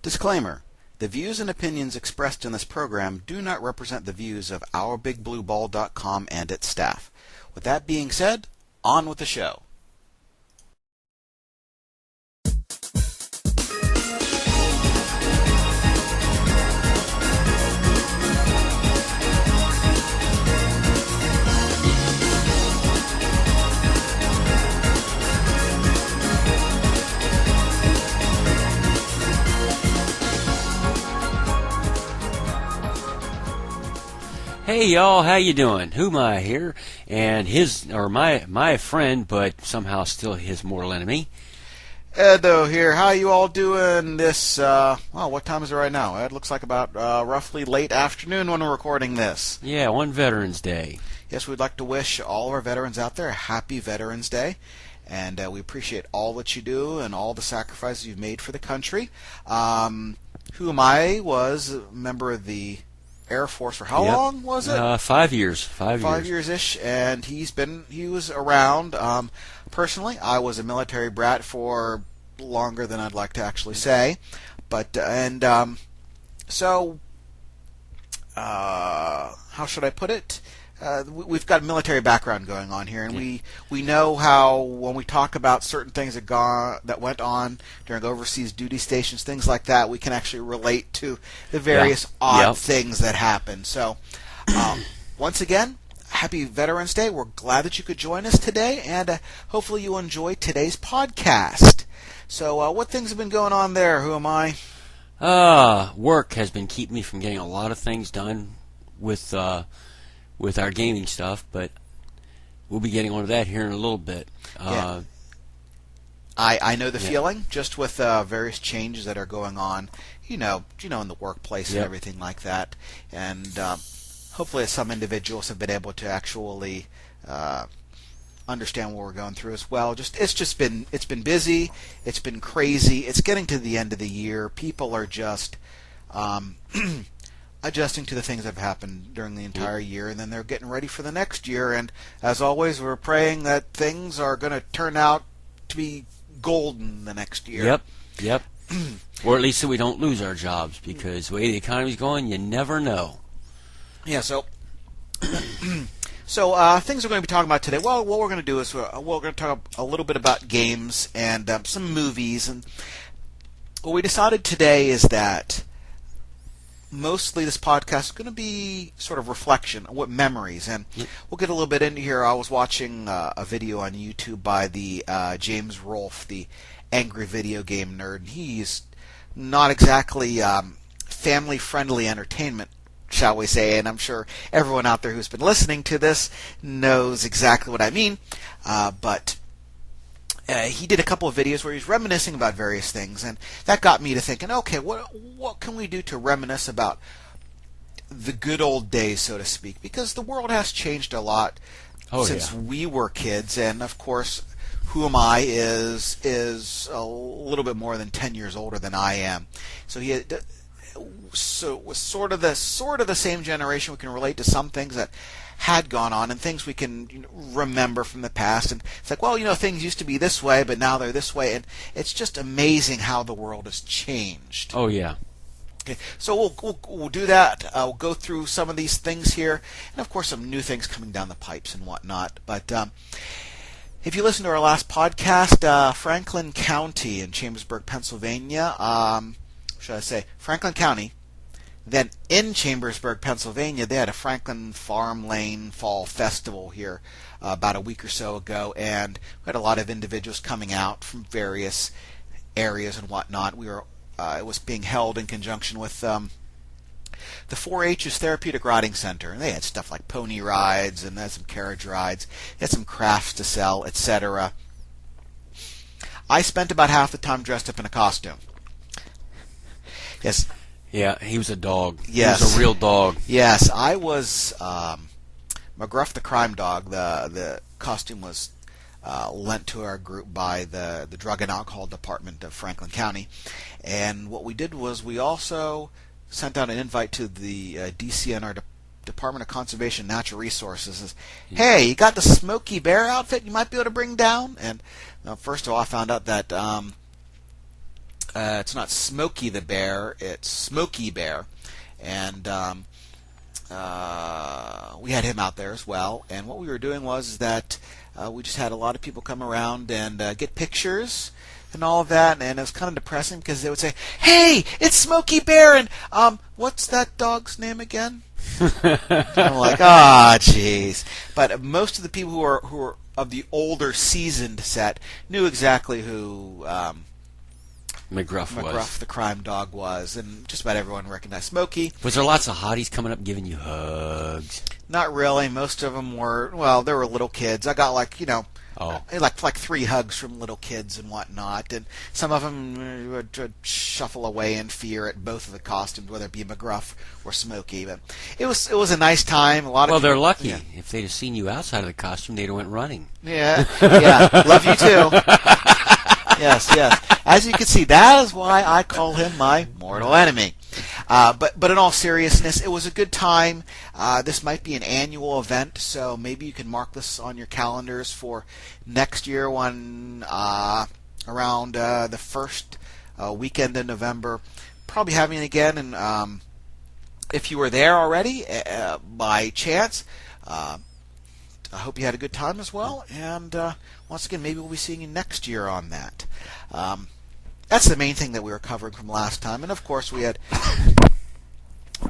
Disclaimer: the views and opinions expressed in this program do not represent the views of OurBigBlueBall.com and its staff. With that being said, on with the show. Hey y'all, how you doing? HuMei here, and my friend, but somehow still his mortal enemy. Edo here. How you all doing this, what time is it right now? It looks like about roughly late afternoon when we're recording this. Yeah, one Veterans Day. Yes, we'd like to wish all of our veterans out there a happy Veterans Day. And we appreciate all that you do and all the sacrifices you've made for the country. HuMei was a member of the Air Force for how long was it? 5 years. 5 years. 5 years-ish, and he was around. Personally, I was a military brat for longer than I'd like to actually say, but how should I put it? We've got a military background going on here, and we know how when we talk about certain things that went on during overseas duty stations, things like that, we can actually relate to the various odd things that happened. So, once again, happy Veterans Day. We're glad that you could join us today, and hopefully you enjoy today's podcast. So, what things have been going on there? HuMei? Work has been keeping me from getting a lot of things done with our gaming stuff, but we'll be getting onto that here in a little bit. I know the feeling, just with various changes that are going on, in the workplace and everything like that. And hopefully some individuals have been able to actually understand what we're going through as well. It's been busy, it's been crazy, it's getting to the end of the year. People are just adjusting to the things that have happened during the entire year, and then they're getting ready for the next year. And as always, we're praying that things are going to turn out to be golden the next year. Yep. Or at least so we don't lose our jobs, because the way the economy's going, you never know. Yeah, so things we're going to be talking about today. Well, what we're going to do is we're going to talk a little bit about games and some movies. And what we decided today is that mostly this podcast is going to be sort of reflection, what memories, and we'll get a little bit into here. I was watching a video on YouTube by the James Rolfe, the angry video game nerd, and he's not exactly family-friendly entertainment, shall we say, and I'm sure everyone out there who's been listening to this knows exactly what I mean, but he did a couple of videos where he's reminiscing about various things, and that got me to thinking, okay, what can we do to reminisce about the good old days, so to speak? Because the world has changed a lot since we were kids, and of course, HuMei is a little bit more than 10 years older than I am. So it was sort of the same generation. We can relate to some things that had gone on and things we can remember from the past, and it's like, well, things used to be this way, but now they're this way, and it's just amazing how the world has changed. Oh yeah. Okay, so we'll do that. We'll go through some of these things here, and of course some new things coming down the pipes and whatnot. But if you listen to our last podcast, Franklin County in Chambersburg, Pennsylvania, should I say Franklin County? Then in Chambersburg, Pennsylvania, they had a Franklin Farm Lane Fall Festival here about a week or so ago, and we had a lot of individuals coming out from various areas and whatnot. It was being held in conjunction with the 4-H's Therapeutic Riding Center, and they had stuff like pony rides, and they had some carriage rides, they had some crafts to sell, etc. I spent about half the time dressed up in a costume. Yes. Yeah, he was a dog. Yes. He was a real dog. Yes, I was McGruff the Crime Dog. The costume was lent to our group by the Drug and Alcohol Department of Franklin County. And what we did was we also sent out an invite to the DCNR Department of Conservation and Natural Resources. Hey, you got the Smokey Bear outfit you might be able to bring down? And first of all, I found out that It's not Smokey the Bear, it's Smokey Bear. And we had him out there as well. And what we were doing was that we just had a lot of people come around and get pictures and all of that. And it was kind of depressing because they would say, "Hey, it's Smokey Bear, and what's that dog's name again?" I'm like, jeez. But most of the people who are of the older, seasoned set knew exactly who McGruff the crime dog was, and just about everyone recognized Smokey. Was there lots of hotties coming up giving you hugs? Not really. Most of them were, well, there were little kids. I got like 3 hugs from little kids and whatnot, and some of them would shuffle away in fear at both of the costumes, whether it be McGruff or Smokey. But it was a nice time. They're lucky. Yeah. If they'd have seen you outside of the costume, they'd have went running. Yeah. Love you too. Yes. As you can see, that is why I call him my mortal enemy. But in all seriousness, it was a good time. This might be an annual event, so maybe you can mark this on your calendars for next year when around the first weekend in November. Probably having it again, and if you were there already by chance, I hope you had a good time as well. And once again, maybe we'll be seeing you next year on that. That's the main thing that we were covering from last time. And, of course, we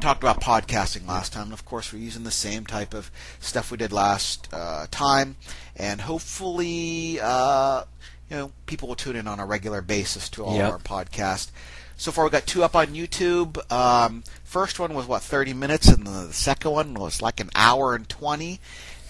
talked about podcasting last time. And, of course, we're using the same type of stuff we did last time. And hopefully, people will tune in on a regular basis to all of our podcasts. So far, we got 2 up on YouTube. First one was, 30 minutes, and the second one was like an hour and 20.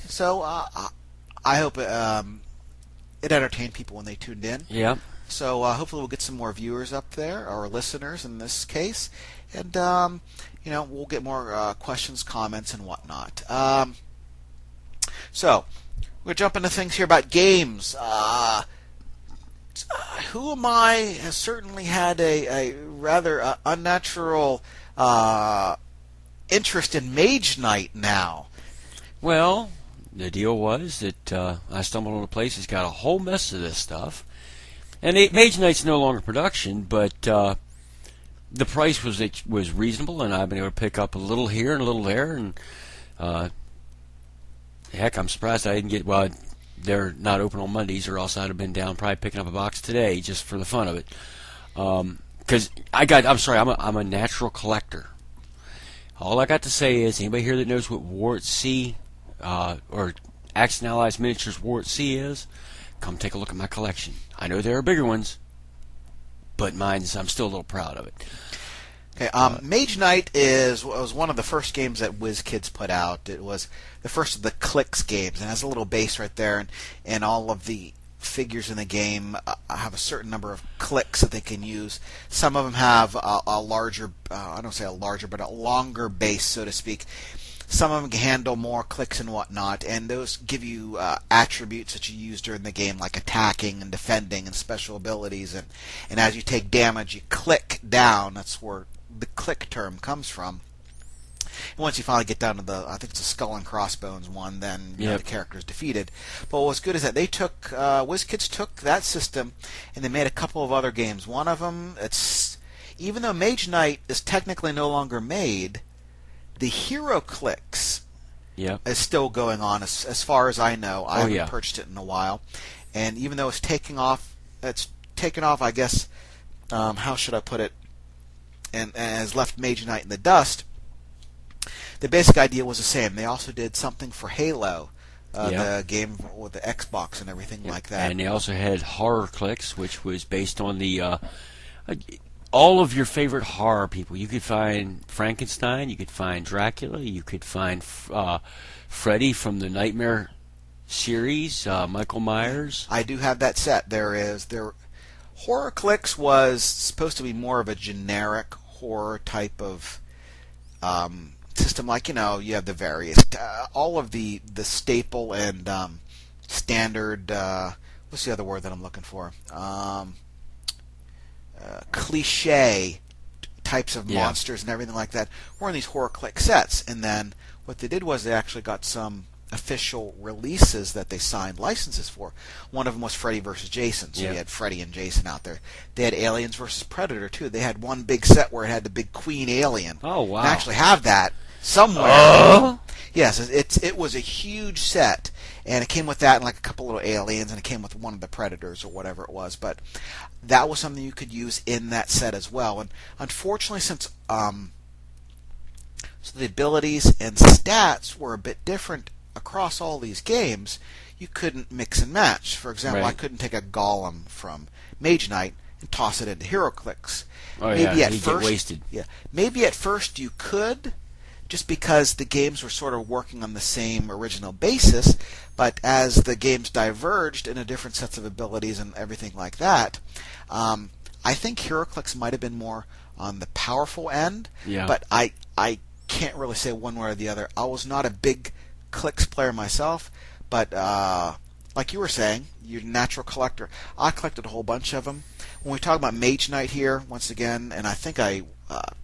So I hope it entertained people when they tuned in. Yeah. So hopefully we'll get some more viewers up there, or listeners in this case, and we'll get more questions, comments, and whatnot. So we'll jump into things here about games. HuMei has certainly had a rather unnatural interest in MageKnight now. Well, the deal was that I stumbled on a place that's got a whole mess of this stuff. And MageKnight's no longer production, but the price was reasonable, and I've been able to pick up a little here and a little there. And heck, I'm surprised I didn't get. Well, they're not open on Mondays, or else I'd have been down probably picking up a box today just for the fun of it. Because I'm a natural collector. All I got to say is, anybody here that knows what War at Sea or Action Allies Miniatures War at Sea is, come take a look at my collection. I know there are bigger ones, but I'm still a little proud of it. Okay, MageKnight was one of the first games that WizKids put out. It was the first of the Clix games, and it has a little base right there, and all of the figures in the game have a certain number of clicks that they can use. Some of them have a larger, I don't say a larger, but a longer base, so to speak. Some of them can handle more clicks and whatnot, and those give you attributes that you use during the game, like attacking and defending and special abilities. And as you take damage, you click down. That's where the click term comes from. And once you finally get down to I think it's a skull and crossbones one, then the character is defeated. But what's good is that they took, WizKids took that system, and they made a couple of other games. One of them, even though MageKnight is technically no longer made, the hero clicks is still going on as far as I know. I haven't purchased it in a while. And even though it's taken off, I guess, how should I put it, and has left MageKnight in the dust, the basic idea was the same. They also did something for Halo, the game with the Xbox and everything like that. And they also had Horror Clicks, which was based on the all of your favorite horror people. You could find Frankenstein, you could find Dracula, you could find Freddy from the Nightmare series, Michael Myers. I do have that set. Horror Clicks was supposed to be more of a generic horror type of system, like, you have the various, all of the staple and standard, what's the other word that I'm looking for? Cliche types of monsters and everything like that were in these Horror Click sets. And then what they did was they actually got some official releases that they signed licenses for. One of them was Freddy vs. Jason, so you had Freddy and Jason out there. They had Aliens vs. Predator too. They had one big set where it had the big Queen Alien. Oh wow! I actually have that somewhere. Yes, it was a huge set, and it came with that and like a couple little aliens, and it came with one of the Predators or whatever it was. But that was something you could use in that set as well. And unfortunately, since so the abilities and stats were a bit different across all these games, you couldn't mix and match. For example, I couldn't take a golem from MageKnight and toss it into HuClix. Maybe at first, get wasted. Yeah, maybe at first you could, just because the games were sort of working on the same original basis, but as the games diverged into different sets of abilities and everything like that, I think HuClix might have been more on the powerful end, but I can't really say one way or the other. I was not a big Clix player myself, but like you were saying, you're a natural collector. I collected a whole bunch of them. When we talk about MageKnight here, once again, and I think I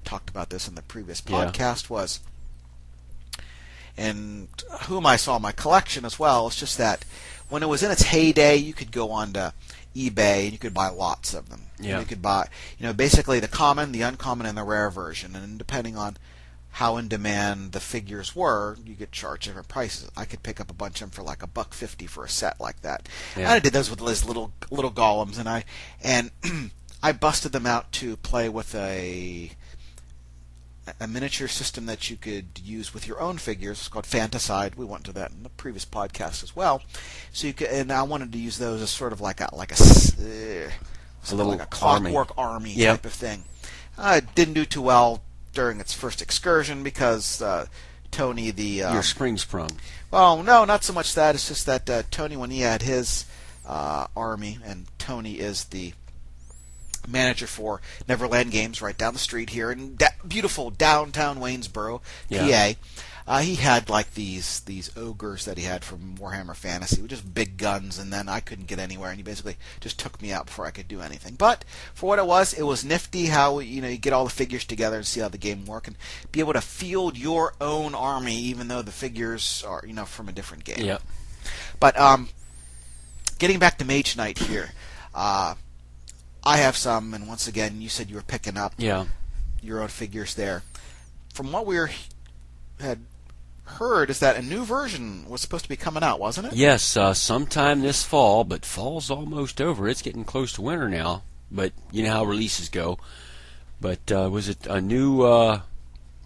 talked about this in the previous podcast, was, and HuMei saw my collection as well. It's just that when it was in its heyday, you could go on to eBay and you could buy lots of them. You could buy, basically the common, the uncommon, and the rare version, and depending on how in demand the figures were, you get charged different prices. I could pick up a bunch of them for like $1.50 for a set like that. And I did those with those little golems, and I busted them out to play with a miniature system that you could use with your own figures. It's called Fantaside. We went to that in the previous podcast as well. So you could, and I wanted to use those as sort of like a clockwork army type of thing. It didn't do too well during its first excursion because Tony, your spring sprung. Well, no, not so much that. It's just that Tony, when he had his army, and Tony is the manager for Neverland Games right down the street here in beautiful downtown Waynesboro, PA. He had like these ogres that he had from Warhammer Fantasy with just big guns, and then I couldn't get anywhere, and he basically just took me out before I could do anything. But for what it was nifty how you get all the figures together and see how the game work and be able to field your own army even though the figures are from a different game. Yep. But getting back to MageKnight here, I have some, and once again, you said you were picking up your own figures there. From what we had heard is that a new version was supposed to be coming out, wasn't it? Yes, sometime this fall, but fall's almost over. It's getting close to winter now, but you know how releases go. But was it a new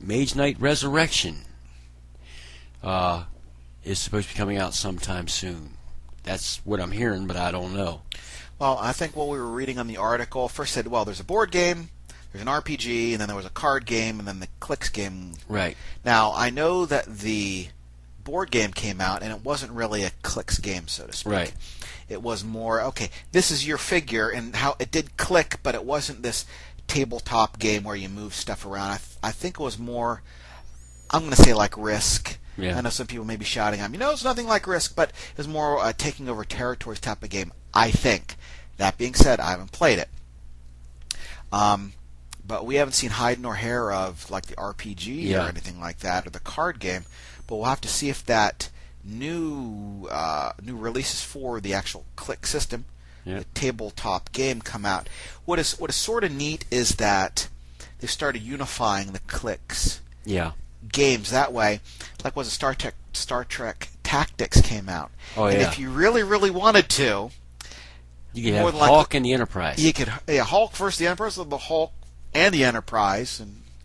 MageKnight Resurrection is supposed to be coming out sometime soon. That's what I'm hearing, but I don't know. Well, I think what we were reading on the article first said, well, there's a board game, there's an RPG, and then there was a card game, and then the Clix game. Right. Now, I know that the board game came out, and it wasn't really a Clix game, so to speak. Right. It was more, okay, this is your figure, and how it did click, but it wasn't this tabletop game where you move stuff around. I think it was more, I'm going to say like Risk. Yeah. I know some people may be shouting at me, no, it's nothing like Risk, but it was more taking over territories type of game, I think. That being said, I haven't played it. But we haven't seen hide nor hair of like the RPG or anything like that, or the card game. But we'll have to see if that new releases for the actual Clix system, the tabletop game, come out. What is sort of neat is that they started unifying the Clix games that way. Like was it Star Trek Tactics came out. Oh, and if you really, really wanted to, you could have Hulk and the Enterprise. You could Hulk versus the Enterprise, or the Hulk and the Enterprise,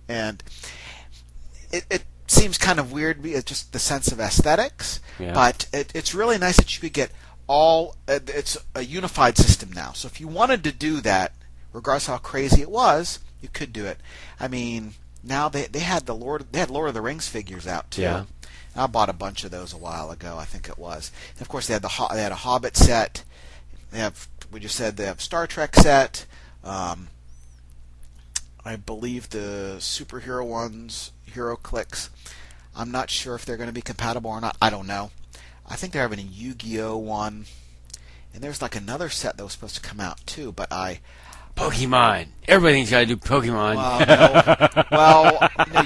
and it seems kind of weird, just the sense of aesthetics. Yeah. But it's really nice that you could get all. It's a unified system now. So if you wanted to do that, regardless of how crazy it was, you could do it. I mean, now they had Lord of the Rings figures out too. Yeah. I bought a bunch of those a while ago, I think it was. And of course, they had a Hobbit set. They have Star Trek set. I believe the superhero ones, HuClix. I'm not sure if they're going to be compatible or not. I don't know. I think they're having a Yu-Gi-Oh one, and there's like another set that was supposed to come out too. But Pokemon. Everything's got to do Pokemon. Well, no,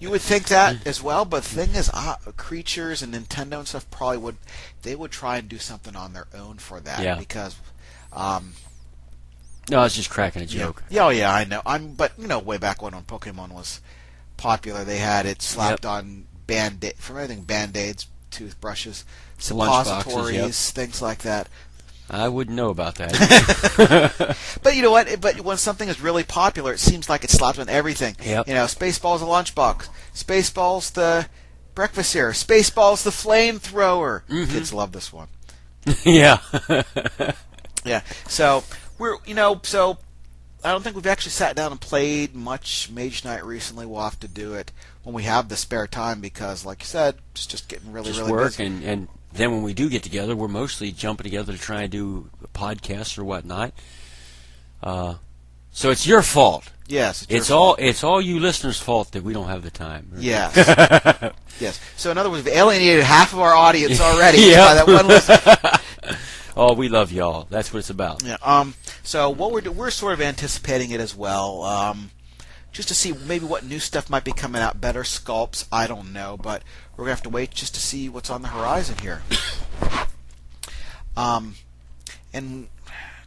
You would think that as well, but the thing is, Creatures and Nintendo and stuff probably would try and do something on their own for that because. No, I was just cracking a joke. Yeah, oh yeah, I know. But way back when Pokemon was popular, they had it slapped on from everything: Band-Aids, toothbrushes, suppositories, things like that. I wouldn't know about that. But you know what? But when something is really popular, it seems like it slaps on everything. Yep. Spaceball's a lunchbox. Spaceball's the breakfast cereal. Spaceball's the flamethrower. Mm-hmm. Kids love this one. Yeah. Yeah. So so I don't think we've actually sat down and played much MageKnight recently. We'll have to do it when we have the spare time because, like you said, it's just getting really work busy. and then when we do get together, we're mostly jumping together to try and do podcasts or whatnot. So it's your fault. Yes, it's all you listeners' fault that we don't have the time. Yes. Yes. So in other words, we've alienated half of our audience already by that one listen. Oh, we love y'all. That's what it's about. Yeah. So what we're sort of anticipating it as well. Just to see maybe what new stuff might be coming out, better sculpts, I don't know, but we're going to have to wait just to see what's on the horizon here. And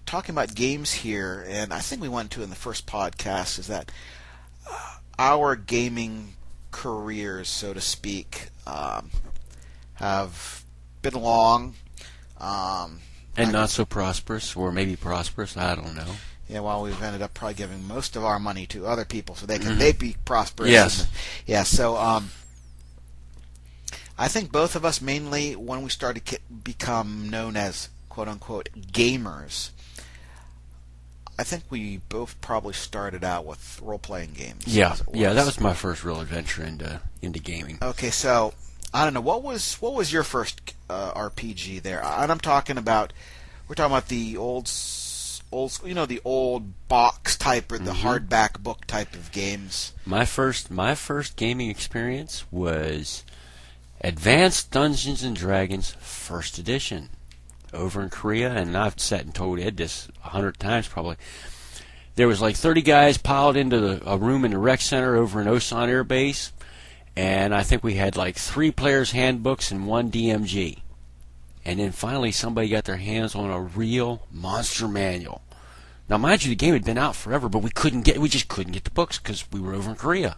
talking about games here, and I think we went to in the first podcast, is that our gaming careers, so to speak, have been long. And not so prosperous, or maybe prosperous, I don't know. Yeah, well, we've ended up probably giving most of our money to other people so they can they be prosperous. Yes. So I think both of us mainly when we started to become known as quote unquote gamers, I think we both probably started out with role playing games. Yeah, that was my first real adventure into gaming. Okay, so I don't know what was your first RPG there, and we're talking about the old the old box type or the hardback book type of games. My first gaming experience was Advanced Dungeons and Dragons First Edition over in Korea, and I've sat and told Ed this 100 times probably. There was like 30 guys piled into a room in the rec center over in Osan Air Base, and I think we had like 3 players' handbooks and 1 DMG. And then finally somebody got their hands on a real monster manual. Now, mind you, the game had been out forever, but we just couldn't get the books because we were over in Korea.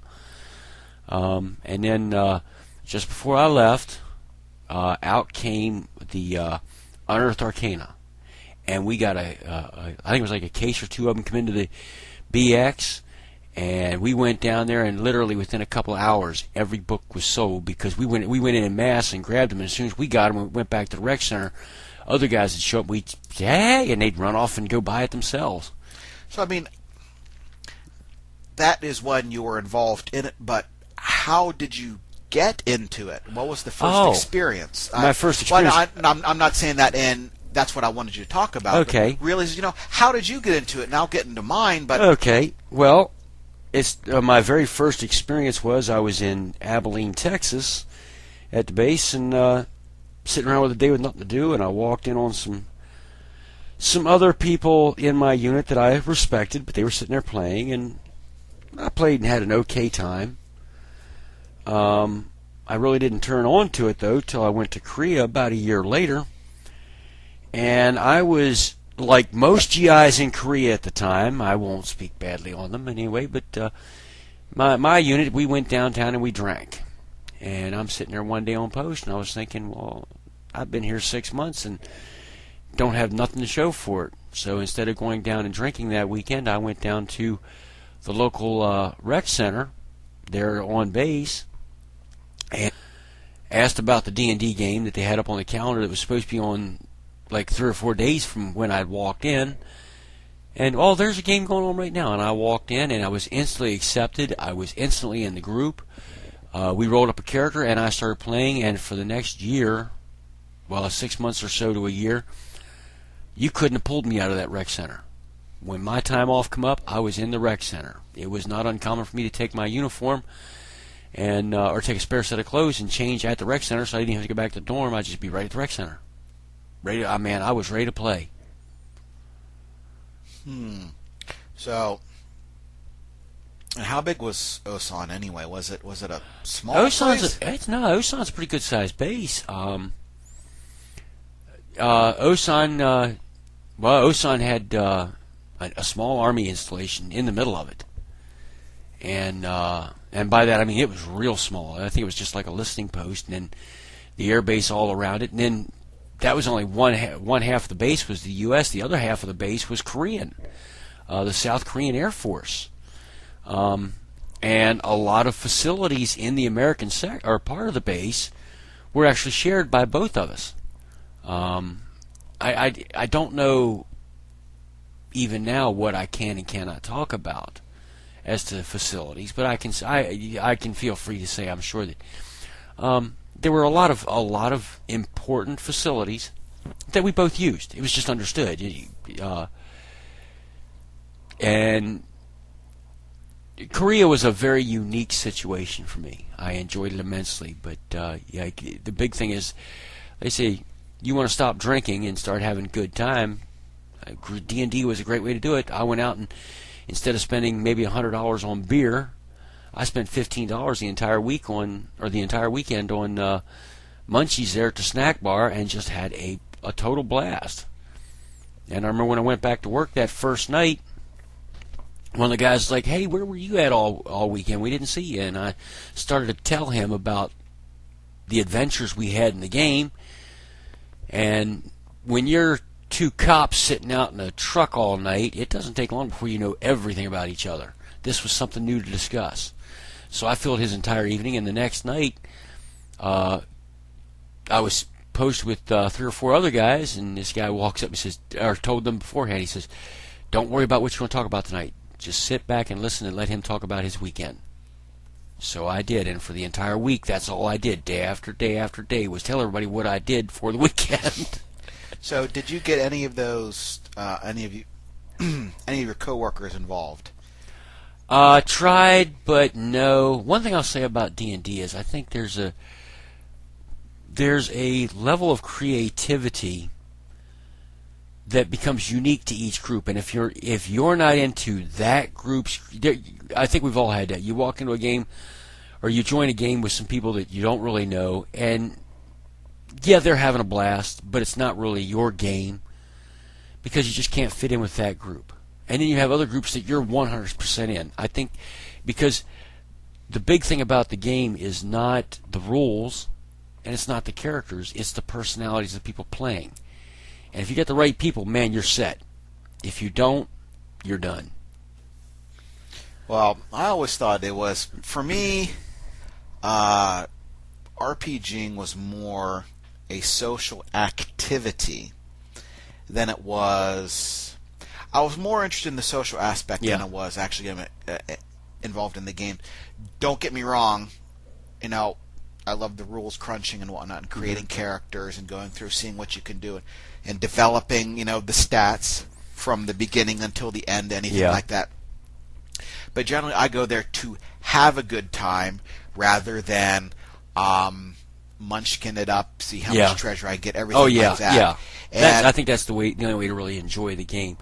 And then just before I left, out came the Unearthed Arcana, and we got I think it was like a case or 2 of them come into the BX, and we went down there, and literally within a couple of hours, every book was sold because we went in mass and grabbed them. And as soon as we got them, we went back to the rec center. Other guys would show up, we'd say, hey, and they'd run off and go buy it themselves. So I mean, that is when you were involved in it, but how did you get into it? What was the first experience? My first experience. Well, I'm not saying that in. That's what I wanted you to talk about. Okay. Really, how did you get into it? And I'll get into mine. But okay. Well, it's my very first experience was I was in Abilene, Texas, at the base, and sitting around with a day with nothing to do, and I walked in on some other people in my unit that I respected, but they were sitting there playing, and I played and had an okay time. I really didn't turn on to it, though, till I went to Korea about a year later. And I was, like most GIs in Korea at the time, I won't speak badly on them anyway, but my unit, we went downtown and we drank. And I'm sitting there one day on post, and I was thinking, well, I've been here 6 months and don't have nothing to show for it. So instead of going down and drinking that weekend, I went down to the local rec center there on base and asked about the D&D game that they had up on the calendar that was supposed to be on like 3 or 4 days from when I'd walked in. And, oh, there's a game going on right now. And I walked in, and I was instantly accepted. I was instantly in the group. We rolled up a character, and I started playing. And for the next year, well, 6 months or so to a year, you couldn't have pulled me out of that rec center. When my time off come up, I was in the rec center. It was not uncommon for me to take my uniform and or take a spare set of clothes and change at the rec center, so I didn't have to go back to the dorm. I'd just be right at the rec center. I was ready to play. So, And how big was Osan anyway? Was it a small size? Osan's a pretty good sized base. Osan, Osan had a small army installation in the middle of it, and by that I mean it was real small. I think it was just like a listening post, and then the air base all around it, and then that was only one half of the base was the U.S. The other half of the base was Korean, the South Korean Air Force, and a lot of facilities in the American or part of the base were actually shared by both of us. I don't know even now what I can and cannot talk about as to facilities, but I can feel free to say I'm sure that there were a lot of important facilities that we both used. It was just understood, and Korea was a very unique situation for me. I enjoyed it immensely, but the big thing is, they say you want to stop drinking and start having a good time. D&D was a great way to do it. I went out and instead of spending maybe $100 on beer, I spent $15 the entire weekend on munchies there at the snack bar and just had a total blast. And I remember when I went back to work that first night, one of the guys was like, "Hey, where were you at all weekend? We didn't see you." And I started to tell him about the adventures we had in the game. And when you're two cops sitting out in a truck all night, it doesn't take long before you know everything about each other. This was something new to discuss. So I filled his entire evening, and the next night I was posted with 3 or 4 other guys, and this guy walks up and says, or told them beforehand, he says, "Don't worry about what you're going to talk about tonight. Just sit back and listen and let him talk about his weekend." So I did, and for the entire week, that's all I did, day after day after day, was tell everybody what I did for the weekend. So, did you get any of those, any of your coworkers involved? Tried, but no. One thing I'll say about D&D is I think there's a level of creativity that becomes unique to each group, and if you're not into that group's, I think we've all had that. You walk into a game, or you join a game with some people that you don't really know, and yeah, they're having a blast, but it's not really your game because you just can't fit in with that group. And then you have other groups that you're 100% in. I think because the big thing about the game is not the rules, and it's not the characters, it's the personalities of the people playing. And if you get the right people, man, you're set. If you don't, you're done. Well, I always thought it was, for me, RPGing was more a social activity than it was. I was more interested in the social aspect than I was actually involved in the game. Don't get me wrong, I love the rules crunching and whatnot, and creating characters and going through, seeing what you can do, and developing, the stats from the beginning until the end, anything like that. But generally, I go there to have a good time rather than munchkin it up, see how much treasure I get, everything like that. Yeah. And I think that's the only way to really enjoy the game.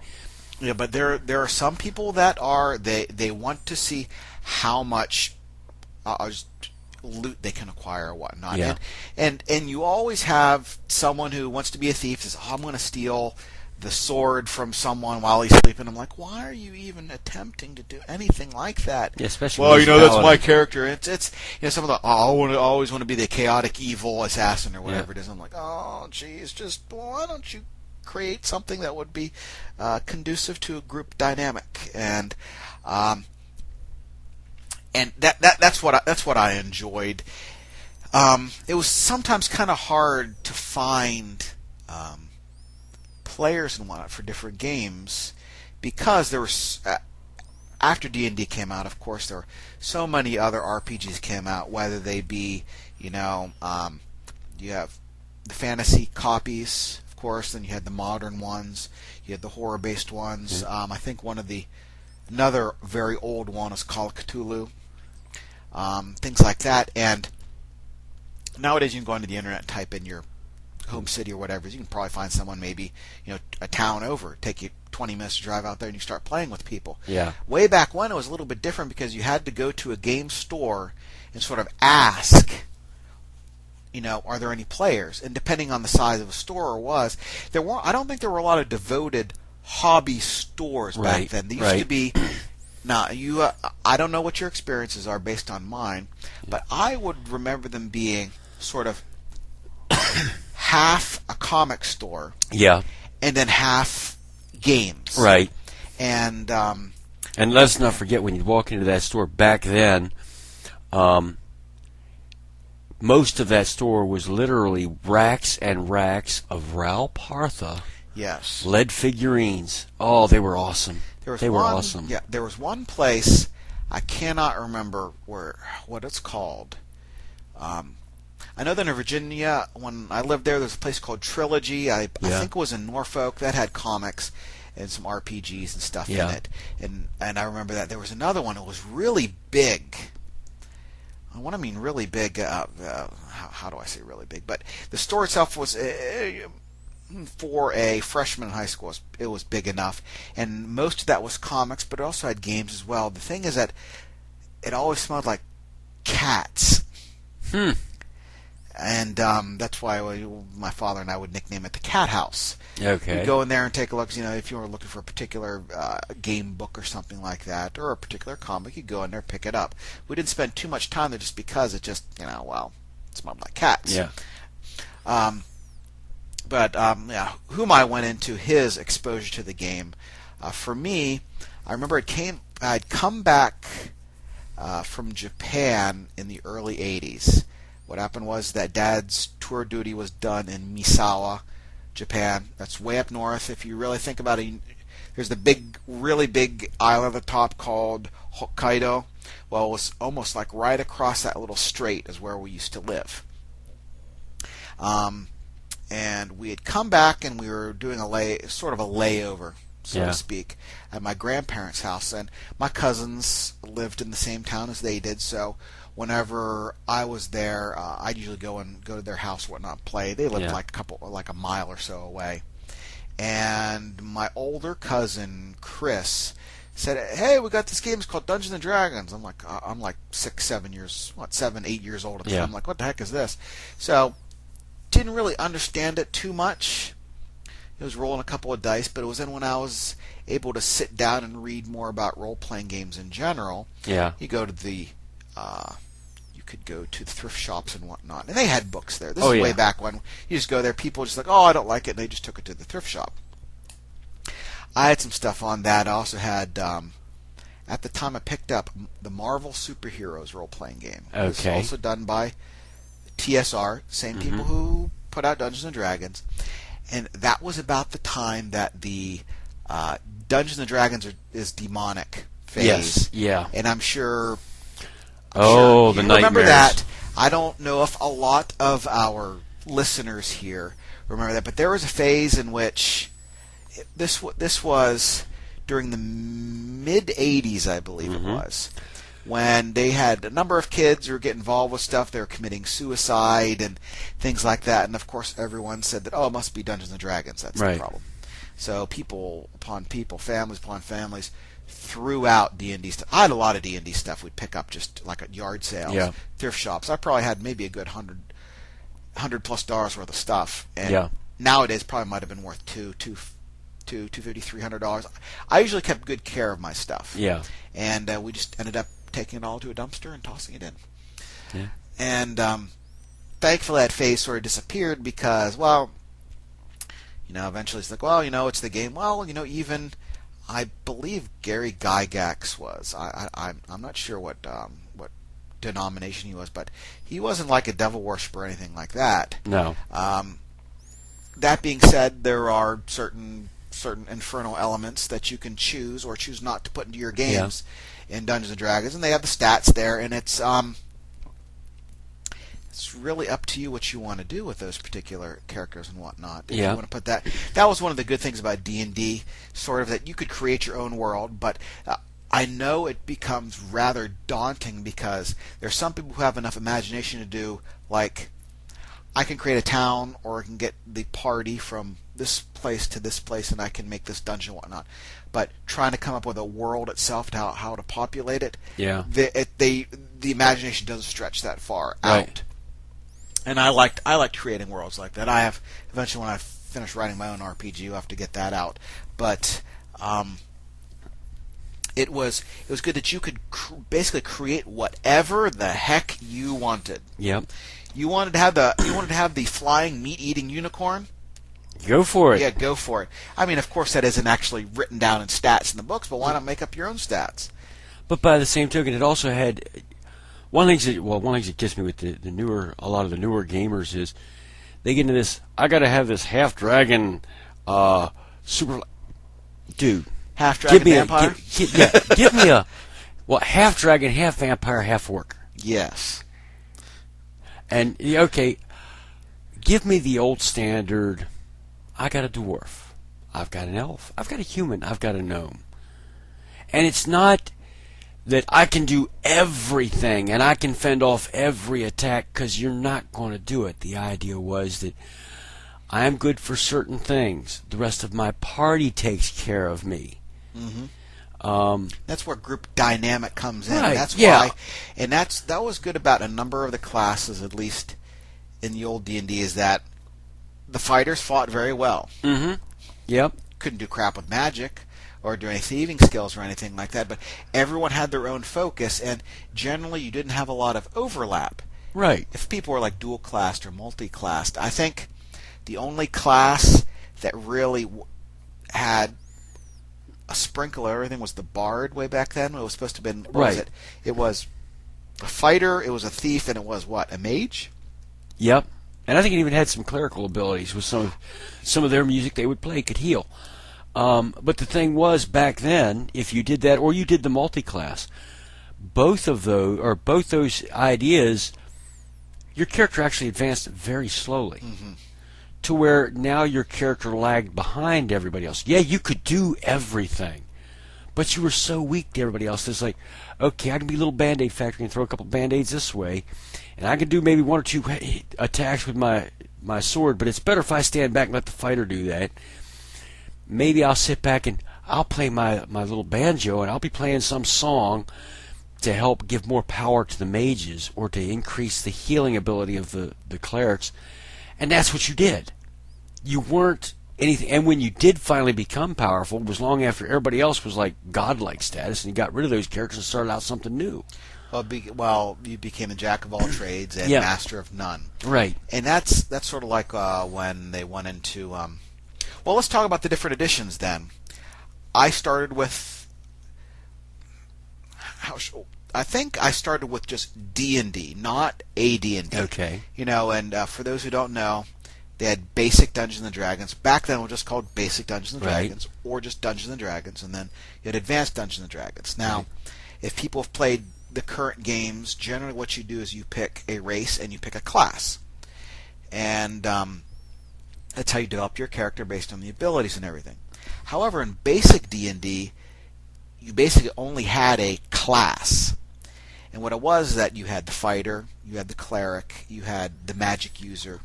Yeah, but there are some people that they want to see how much loot they can acquire or whatnot. Yeah. And you always have someone who wants to be a thief, says, "Oh, I'm going to steal the sword from someone while he's sleeping." I'm like, why are you even attempting to do anything like that? Yeah, especially that's my character. It's some of the I always want to be the chaotic evil assassin or whatever it is. I'm like, oh geez, just why don't you create something that would be conducive to a group dynamic, and that's what I enjoyed. It was sometimes kind of hard to find players and whatnot for different games because there was after D&D came out, of course, there were so many other RPGs came out, whether they be you have the fantasy copies, of course, then you had the modern ones, you had the horror based ones. I think another very old one is Call of Cthulhu, things like that. And nowadays you can go onto the internet and type in your home city or whatever. You can probably find someone maybe a town over, take you 20 minutes to drive out there and you start playing with people. Yeah. Way back when, it was a little bit different because you had to go to a game store and sort of ask, are there any players? And depending on the size of a store I don't think there were a lot of devoted hobby stores back then. There used to be. Now, I don't know what your experiences are based on mine, but I would remember them being sort of half a comic store, yeah, and then half games, right. And let's not forget, when you walk into that store back then, most of that store was literally racks and racks of Raoul Partha. Yes. Lead figurines. Oh, they were awesome. They were awesome. Yeah, there was one place, I cannot remember what it's called. I know that in Virginia, when I lived there's a place called Trilogy. I think it was in Norfolk, that had comics and some RPGs and stuff in it. And I remember that there was another one that was really big. What I mean really big, how do I say really big? But the store itself was... for a freshman in high school, it was big enough, and most of that was comics, but it also had games as well. The thing is that it always smelled like cats, and that's why my father and I would nickname it the Cat House. Okay. You'd go in there and take a look. If you were looking for a particular game book or something like that, or a particular comic, you'd go in there, pick it up. We didn't spend too much time there just because it just it smelled like cats. Yeah. But HuMei went into his exposure to the game. For me, I remember I'd come back from Japan in the early 80s. What happened was that Dad's tour duty was done in Misawa, Japan. That's way up north. If you really think about it, there's the really big island at the top called Hokkaido. Well, it was almost like right across that little strait is where we used to live. And we had come back and we were doing sort of a layover, so to speak, at my grandparents' house. And my cousins lived in the same town as they did, so whenever I was there, I'd usually go to their house, and whatnot, play. They lived like a mile or so away. And my older cousin Chris said, "Hey, we got this game. It's called Dungeons and Dragons." I'm like 7, 8 years old at the time. I'm like, "What the heck is this?" So didn't really understand it too much. It was rolling a couple of dice, but it was then when I was able to sit down and read more about role-playing games in general. Yeah. You could go to the thrift shops and whatnot, and they had books there. This is way back when you just go there. People just like, "Oh, I don't like it," and they just took it to the thrift shop. I had some stuff on that. I also had, at the time, I picked up the Marvel Superheroes role-playing game. Okay. It was also done by TSR, same people who put out Dungeons and Dragons, and that was about the time that the Dungeons and Dragons is demonic phase. Yes, yeah. And I'm sure the you nightmares. Remember that. I don't know if a lot of our listeners here remember that, but there was a phase in which this was during the mid 80s, I believe it was, when they had a number of kids who were getting involved with stuff. They were committing suicide and things like that. And, of course, everyone said that, it must be Dungeons & Dragons. That's the problem. So people upon people, families upon families, threw out D&D stuff. I had a lot of D&D stuff we'd pick up just like at yard sales, thrift shops. I probably had maybe a good $100+ worth of stuff. And nowadays probably might have been worth $250, $300. I usually kept good care of my stuff. Yeah. And we just ended up taking it all to a dumpster and tossing it in. Yeah. And thankfully that phase sort of disappeared because, eventually it's like, it's the game. Even I believe Gary Gygax was. I'm not sure what denomination he was, but he wasn't like a devil worshiper or anything like that. No. That being said, there are certain infernal elements that you can choose or choose not to put into your games in Dungeons and Dragons, and they have the stats there, and it's really up to you what you want to do with those particular characters and whatnot. If you want to put that was one of the good things about D&D, sort of, that you could create your own world, but I know it becomes rather daunting because there's some people who have enough imagination to do, like, I can create a town, or I can get the party from this place to this place, and I can make this dungeon and whatnot. But trying to come up with a world itself, how to populate it, Yeah. the imagination doesn't stretch that far Right. out. And I liked creating worlds like that. I have eventually, when I finish writing my own RPG, I'll have to get that out. But it was good that you could basically create whatever the heck you wanted. Yep. You wanted to have the flying meat-eating unicorn? Go for it. Yeah, go for it. I mean, of course, that isn't actually written down in stats in the books, but why not make up your own stats? But by the same token, it also had one of the things that gets me with a lot of the newer gamers is they get into this. I got to have this half dragon, super dude. Half dragon Give me vampire. Give me a half dragon, half vampire, half orc. Yes. And okay, give me the old standard. I got a dwarf. I've got an elf. I've got a human. I've got a gnome. And it's not that I can do everything and I can fend off every attack, because you're not going to do it. The idea was that I am good for certain things. The rest of my party takes care of me. Mm-hmm. That's where group dynamic comes in. Right, That's yeah. why, and that was good about a number of the classes, at least in the old D&D, is that the fighters fought very well. Mm-hmm. Yep. Couldn't do crap with magic or do any thieving skills or anything like that, but everyone had their own focus, and generally you didn't have a lot of overlap. Right. If people were like dual-classed or multi-classed, I think the only class that really had a sprinkle of everything was the bard way back then. It was supposed to have been, what was Right. it? It was a fighter, it was a thief, and it was what? A mage? Yep. And I think it even had some clerical abilities with some of their music they would play could heal. But the thing was, back then, if you did that or you did the multi-class, both those ideas, your character actually advanced very slowly. Mm-hmm. To where now your character lagged behind everybody else. Yeah, you could do everything, but you were so weak to everybody else. It's like, okay, I can be a little Band-Aid factory and throw a couple Band-Aids this way, and I can do maybe one or two attacks with my sword, but it's better if I stand back and let the fighter do that. Maybe I'll sit back and I'll play my little banjo, and I'll be playing some song to help give more power to the mages or to increase the healing ability of the clerics. And that's what you did. You weren't anything. And when you did finally become powerful, it was long after everybody else was like godlike status, and you got rid of those characters and started out something new. Well, you became a jack of all trades and Yeah. master of none. Right. And that's sort of like when they went into. Well, let's talk about the different editions then. I started with. I think I started with just D&D, not AD&D. Okay. And for those who don't know, they had Basic Dungeons and Dragons. Back then, it was just called Basic Dungeons and Right. Dragons, or just Dungeons and Dragons, and then you had Advanced Dungeons and Dragons. Now, if people have played the current games, generally what you do is you pick a race and you pick a class, and that's how you develop your character based on the abilities and everything. However, in Basic D&D, you basically only had a class. And what it was is that you had the fighter, you had the cleric, you had the magic user.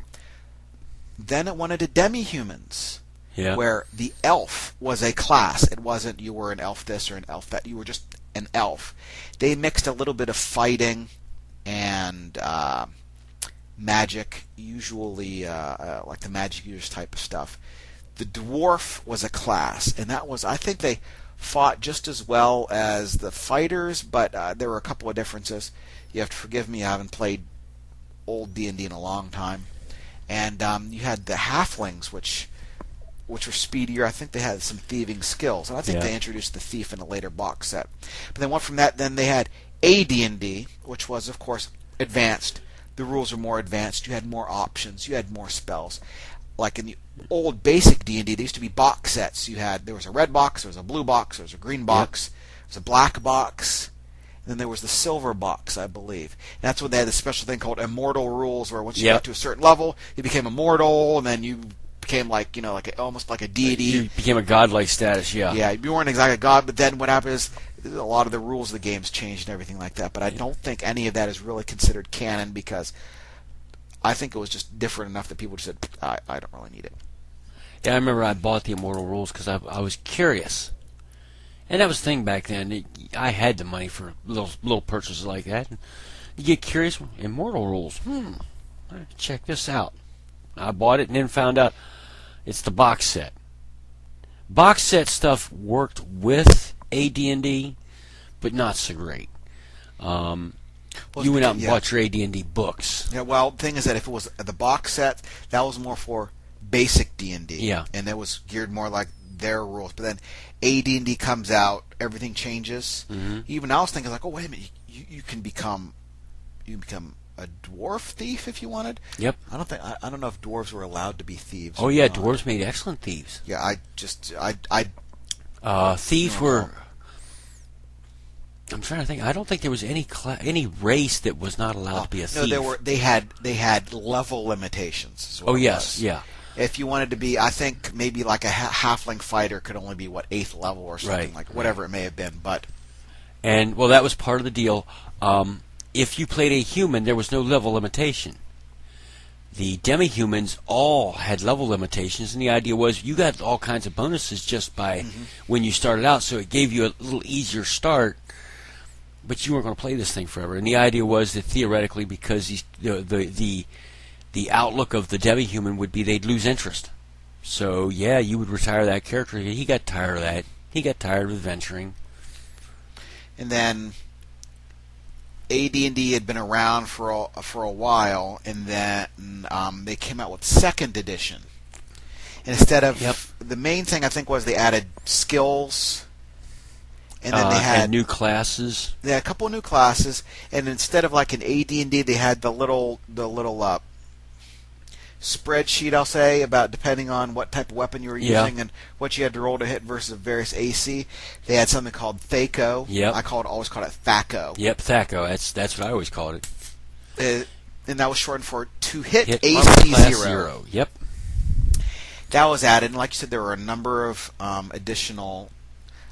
Then it went into demi-humans, Yeah. where the elf was a class. It wasn't you were an elf this or an elf that. You were just an elf. They mixed a little bit of fighting and magic, usually like the magic users type of stuff. The dwarf was a class, and that was, I think they fought just as well as the fighters, but there were a couple of differences. You have to forgive me, I haven't played old D&D in a long time. And you had the halflings, which were speedier. I think they had some thieving skills, and I think Yeah. they introduced the thief in a later box set. But then went from that, then they had AD&D, which was, of course, advanced. The rules were more advanced. You had more options. You had more spells. Like in the old basic D&D, there used to be box sets. There was a red box, there was a blue box, there was a green box, there was a black box, and then there was the silver box, I believe. And that's when they had this special thing called immortal rules, where once you got to a certain level, you became immortal, and then you became almost like a deity. You became a godlike status, yeah. Yeah, you weren't exactly a god, but then what happened is a lot of the rules of the games changed and everything like that. But I don't think any of that is really considered canon, because I think it was just different enough that people just said, I don't really need it. Yeah, I remember I bought the Immortal Rules because I was curious. And that was the thing back then. I had the money for little purchases like that. And you get curious. Immortal Rules. Check this out. I bought it and then found out it's the box set. Box set stuff worked with AD&D, but not so great. You went out and bought your AD&D books. Yeah, well, the thing is that if it was the box set, that was more for basic D&D. Yeah. And that was geared more like their rules. But then AD&D comes out, everything changes. Mm-hmm. Even I was thinking, like, oh, wait a minute, you can become a dwarf thief if you wanted. Yep. I don't know if dwarves were allowed to be thieves. Oh yeah, dwarves made excellent thieves. Yeah, Thieves were. I'm trying to think. I don't think there was any race that was not allowed to be a thief. No, they had level limitations. Oh yes, yeah. If you wanted to be, I think maybe like a halfling fighter could only be 8th level or something, like whatever it may have been. But well, that was part of the deal. If you played a human, there was no level limitation. The demi-humans all had level limitations, and the idea was you got all kinds of bonuses just by when you started out, so it gave you a little easier start, but you weren't going to play this thing forever. And the idea was that theoretically, because the outlook of the demi-human would be they'd lose interest. So, yeah, you would retire that character. He got tired of that. He got tired of adventuring. And then AD&D had been around for a while, and then they came out with 2nd edition. And instead of the main thing, I think, was they added skills, and then they had new classes. They had a couple of new classes, and instead of like an AD&D, they had the little spreadsheet, I'll say, about depending on what type of weapon you were using and what you had to roll to hit versus various AC. They had something called THAC0. Yep. I always called it THAC0. Yep, THAC0. That's what I always called it. And that was shortened for to hit AC 0. Yep. That was added, and like you said, there were a number of additional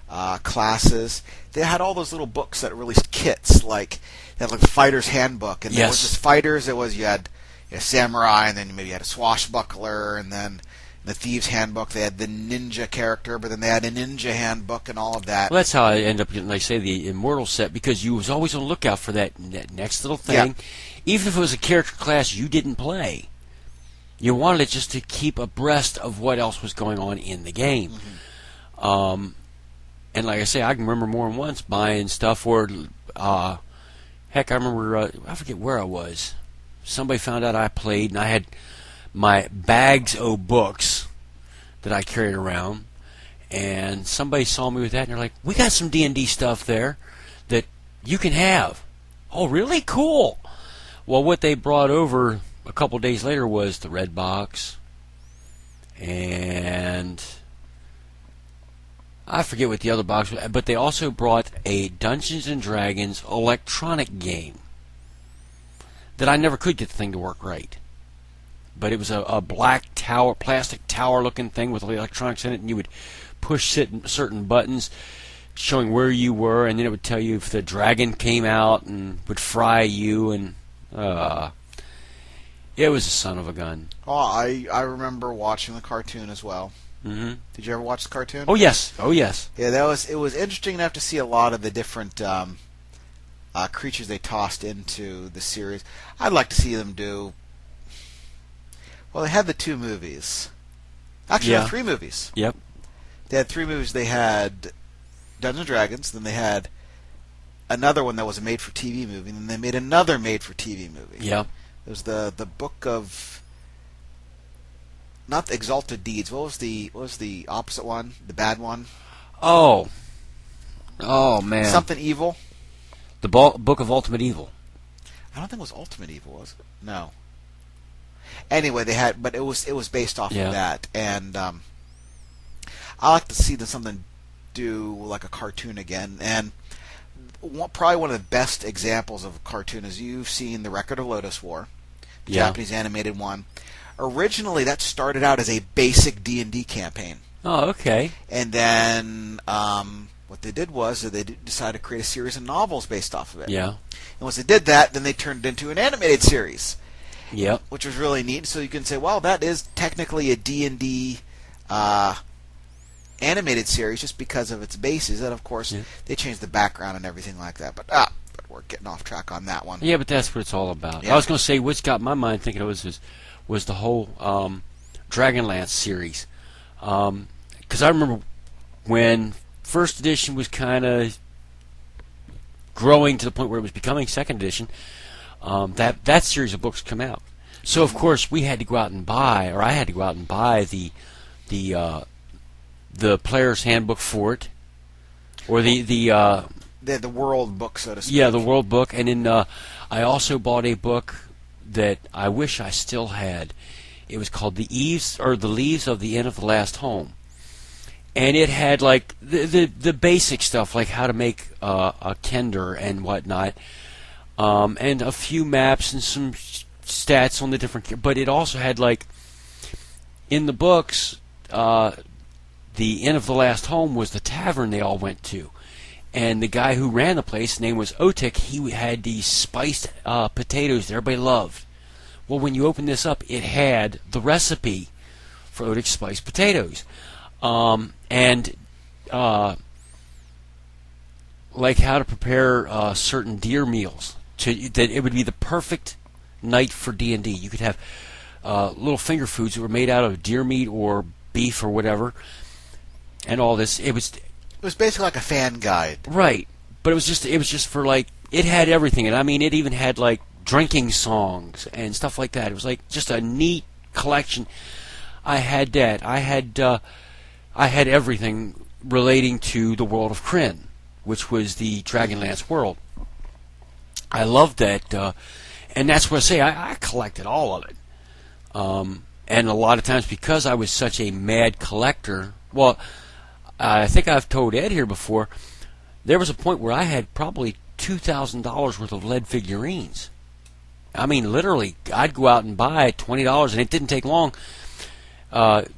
classes. They had all those little books that released kits, like they had like the Fighter's Handbook, and there was just fighters. You had a samurai, and then maybe you had a swashbuckler, and then the Thieves Handbook. They had the ninja character, but then they had a ninja handbook and all of that. Well, that's how I end up getting, like say, the Immortal set, because you was always on the lookout for that next little thing. Even if it was a character class you didn't play, you wanted it just to keep abreast of what else was going on in the game. And like I say, I can remember more than once buying stuff where, heck, I remember, I forget where I was. Somebody found out I played, and I had my bags of books that I carried around, and somebody saw me with that, and they're like, we got some D&D stuff there that you can have. Oh, really? Cool. Well, what they brought over a couple days later was the red box, and I forget what the other box was, but they also brought a Dungeons & Dragons electronic game that I never could get the thing to work right. But it was a black tower, plastic tower-looking thing with electronics in it, and you would push certain buttons showing where you were, and then it would tell you if the dragon came out and would fry you, and it was a son of a gun. Oh, I remember watching the cartoon as well. Mm-hmm. Did you ever watch the cartoon? Oh yes, oh yes. Yeah, it was interesting enough to see a lot of the different creatures they tossed into the series. I'd like to see them do. Well, they had the 2 movies. Actually, they had 3 movies. Yep. They had 3 movies. They had Dungeons & Dragons, then they had another one that was a made-for-TV movie, and then they made another made-for-TV movie. Yep. It was the book of, not the Exalted Deeds. What was the opposite one? The bad one? Oh man. Something evil. The Book of Ultimate Evil. I don't think it was Ultimate Evil, was it? No. Anyway, they had, but it was based off of that, and I like to see something do like a cartoon again. And probably one of the best examples of a cartoon is you've seen The Record of Lodoss War, the Japanese animated one. Originally, that started out as a basic D&D campaign. Oh, okay. And then what they did was they decided to create a series of novels based off of it. Yeah. And once they did that, then they turned it into an animated series. Yep. which was really neat. So you can say, well, that is technically a D&D animated series just because of its bases. And, of course, they changed the background and everything like that. But we're getting off track on that one. Yeah, but that's what it's all about. Yeah. I was going to say what's got my mind thinking of was the whole Dragonlance series. Because I remember when first edition was kind of growing to the point where it was becoming second edition, that series of books come out. So of course we had to go out and buy, or I had to go out and buy the player's handbook for it, or the world book, so to speak. Yeah, the world book, and then I also bought a book that I wish I still had. It was called The Leaves of the End of the Last Home, and it had like the basic stuff, like how to make a kender and whatnot, and a few maps and some stats on the different. But it also had, like, in the books, the End of the Last Home was the tavern they all went to. And the guy who ran the place, his name was Otik, he had these spiced potatoes that everybody loved. Well, when you open this up, it had the recipe for Otik's spiced potatoes. And like how to prepare certain deer meals. That it would be the perfect night for D&D. You could have little finger foods that were made out of deer meat or beef or whatever, and all this. It was basically like a fan guide. Right, but it was just for, like, it had everything, and I mean it even had like drinking songs and stuff like that. It was like just a neat collection. I had that. I had everything relating to the world of Krynn, which was the Dragonlance world. I loved that, and that's what I say. I collected all of it, and a lot of times because I was such a mad collector. Well, I think I've told Ed here before, there was a point where I had probably $2,000 worth of lead figurines. I mean, literally, I'd go out and buy $20, and it didn't take long.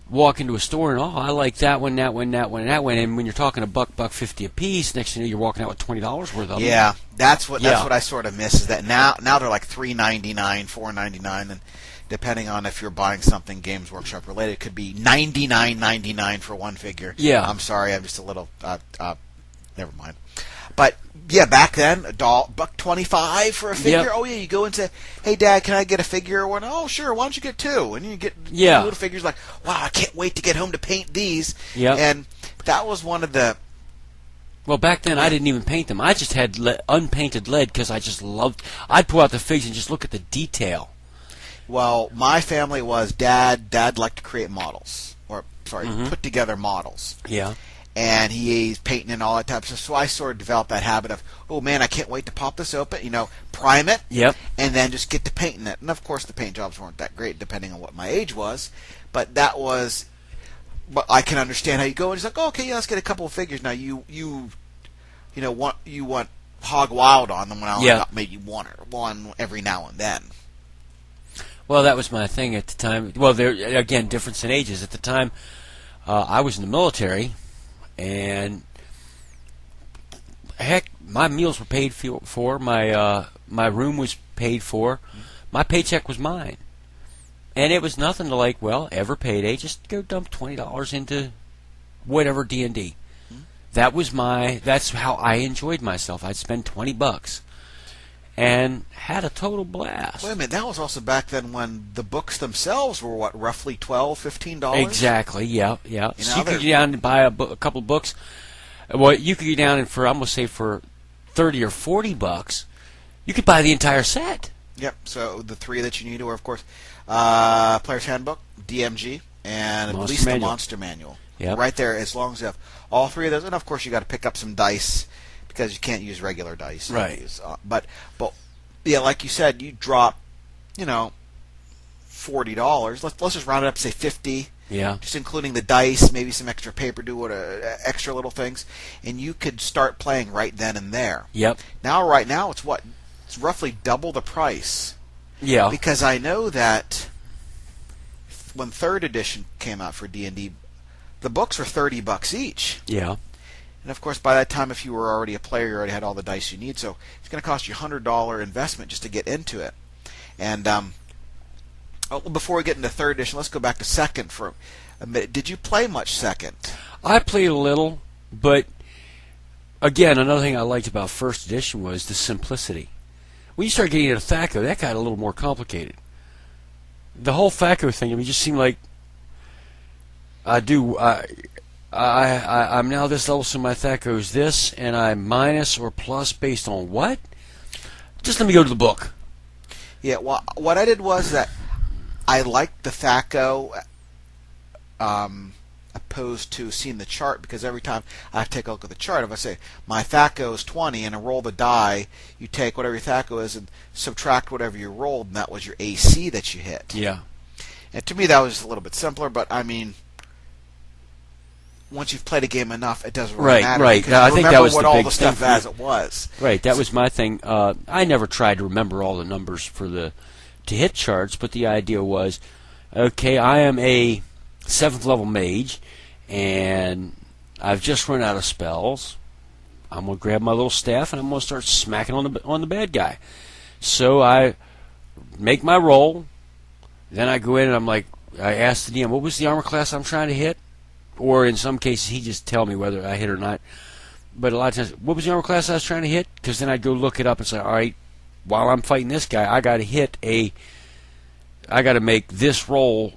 Walk into a store and, I like that one, that one, that one, and that one. And when you're talking $1.50 a piece, next thing you know, you're walking out with $20 worth of them. Yeah, that's what I sort of miss, is that now they're like $3.99, $4.99, and depending on if you're buying something Games Workshop related, it could be $99.99 for one figure. Yeah. I'm sorry, I'm just a little never mind. But yeah, back then, $1.25 for a figure. Yep. Oh yeah, you go and say, "Hey Dad, can I get a figure?" Or, "Oh sure, why don't you get two?" And you get little figures like, "Wow, I can't wait to get home to paint these." Yep. And that was one of the. Well, back then I didn't even paint them. I just had unpainted lead because I just loved. I'd pull out the figs and just look at the detail. Well, my family was Dad liked to create models, or put together models. Yeah. And he's painting and all that type of stuff. So I sort of developed that habit of, oh man, I can't wait to pop this open, prime it, and then just get to painting it. And of course, the paint jobs weren't that great, depending on what my age was. But that was, but I can understand how you go and it's like, oh, okay, yeah, let's get a couple of figures. Now you want hog wild on them when I only got maybe one every now and then. Well, that was my thing at the time. Well, there again, difference in ages. At the time, I was in the military. And heck, my meals were paid for. My room was paid for. My paycheck was mine, and it was nothing to like. Well, every payday, just go dump $20 into whatever D&D. That's how I enjoyed myself. I'd spend $20 and had a total blast. Wait a minute, that was also back then when the books themselves were roughly $12, $15? Exactly, yeah. So you could get down and buy a couple of books. Well, you could get down and for, I'm going to say for $30 or $40, you could buy the entire set. Yep, so the three that you need are, of course, Player's Handbook, DMG, and at least the Monster Manual. Yep. Right there, as long as you have all three of those. And, of course, you got to pick up some dice, because you can't use regular dice. Right. But yeah, like you said, you drop, $40. Let's just round it up to say $50. Yeah. Just including the dice, maybe some extra paper, extra little things, and you could start playing right then and there. Yep. Right now, it's what? It's roughly double the price. Yeah. Because I know that when 3rd edition came out for D&D, the books were $30 each. Yeah. And, of course, by that time, if you were already a player, you already had all the dice you need. So it's going to cost you a $100 investment just to get into it. And before we get into third edition, let's go back to second for a minute. Did you play much second? I played a little, but again, another thing I liked about first edition was the simplicity. When you start getting into THACO, that got a little more complicated. The whole THACO thing, just seemed like I'm now this level, so my THACO is this, and I'm minus or plus based on what? Just let me go to the book. Yeah, well, what I did was that I liked the THACO opposed to seeing the chart, because every time I take a look at the chart, if I say my THACO is 20 and I roll the die, you take whatever your THACO is and subtract whatever you rolled, and that was your AC that you hit. Yeah. And to me, that was just a little bit simpler, but I mean, once you've played a game enough, it doesn't really matter. Right, right. I think that was what the all big the stuff thing as it was. Right, that was my thing. I never tried to remember all the numbers for the to hit charts, but the idea was, okay, I am a 7th level mage, and I've just run out of spells. I'm gonna grab my little staff and I'm gonna start smacking on the bad guy. So I make my roll. Then I go in and I ask the DM, what was the armor class I'm trying to hit? Or in some cases, he just tell me whether I hit or not. But a lot of times, what was the armor class I was trying to hit? Because then I'd go look it up and say, all right, while I'm fighting this guy, I got to make this roll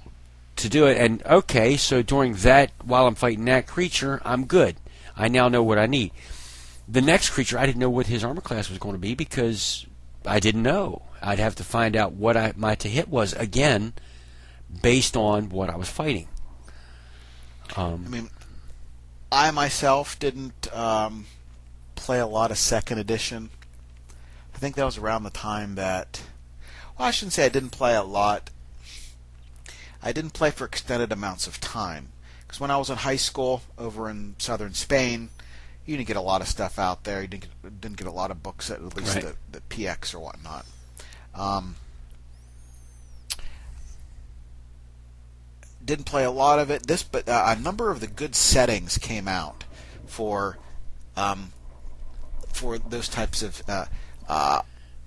to do it. And okay, so during that, while I'm fighting that creature, I'm good. I now know what I need. The next creature, I didn't know what his armor class was going to be because I didn't know. I'd have to find out what my to hit was again, based on what I was fighting. I myself didn't play a lot of second edition. I think that was around the time that, well, I shouldn't say I didn't play a lot. I didn't play for extended amounts of time. Because when I was in high school over in southern Spain, you didn't get a lot of stuff out there. You didn't get a lot of books, at least right. the PX or whatnot. Didn't play a lot of it. But a number of the good settings came out for those types of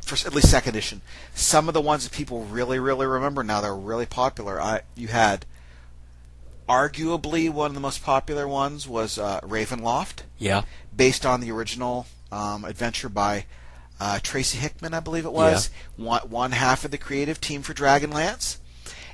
for at least second edition. Some of the ones that people really, really remember now, they're really popular. You had arguably one of the most popular ones was Ravenloft. Yeah. Based on the original adventure by Tracy Hickman, I believe it was. Yeah. One half of the creative team for Dragonlance.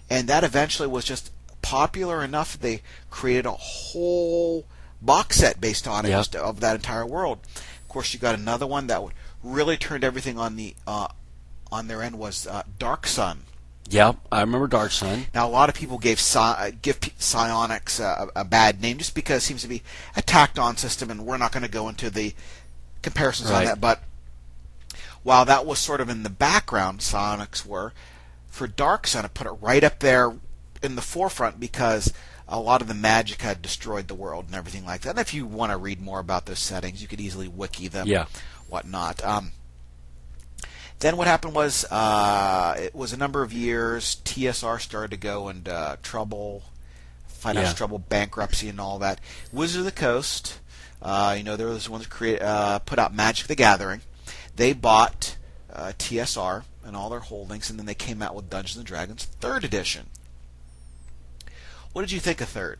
And that eventually was just popular enough that they created a whole box set based on it, yep. of that entire world. Of course, you got another one that really turned everything on their end was Dark Sun. Yeah, I remember Dark Sun. Now, a lot of people give Psionics a bad name just because it seems to be a tacked-on system, and we're not going to go into the comparisons on that. But while that was sort of in the background, Psionics were, for Dark Sun, it put it right up there in the forefront because a lot of the magic had destroyed the world and everything like that. And if you want to read more about those settings, you could easily wiki them, whatnot. Then what happened was, it was a number of years, TSR started to go into trouble, financial trouble, bankruptcy and all that. Wizards of the Coast, they were the ones who put out Magic the Gathering. They bought TSR and all their holdings, and then they came out with Dungeons & Dragons 3rd edition. What did you think of 3rd?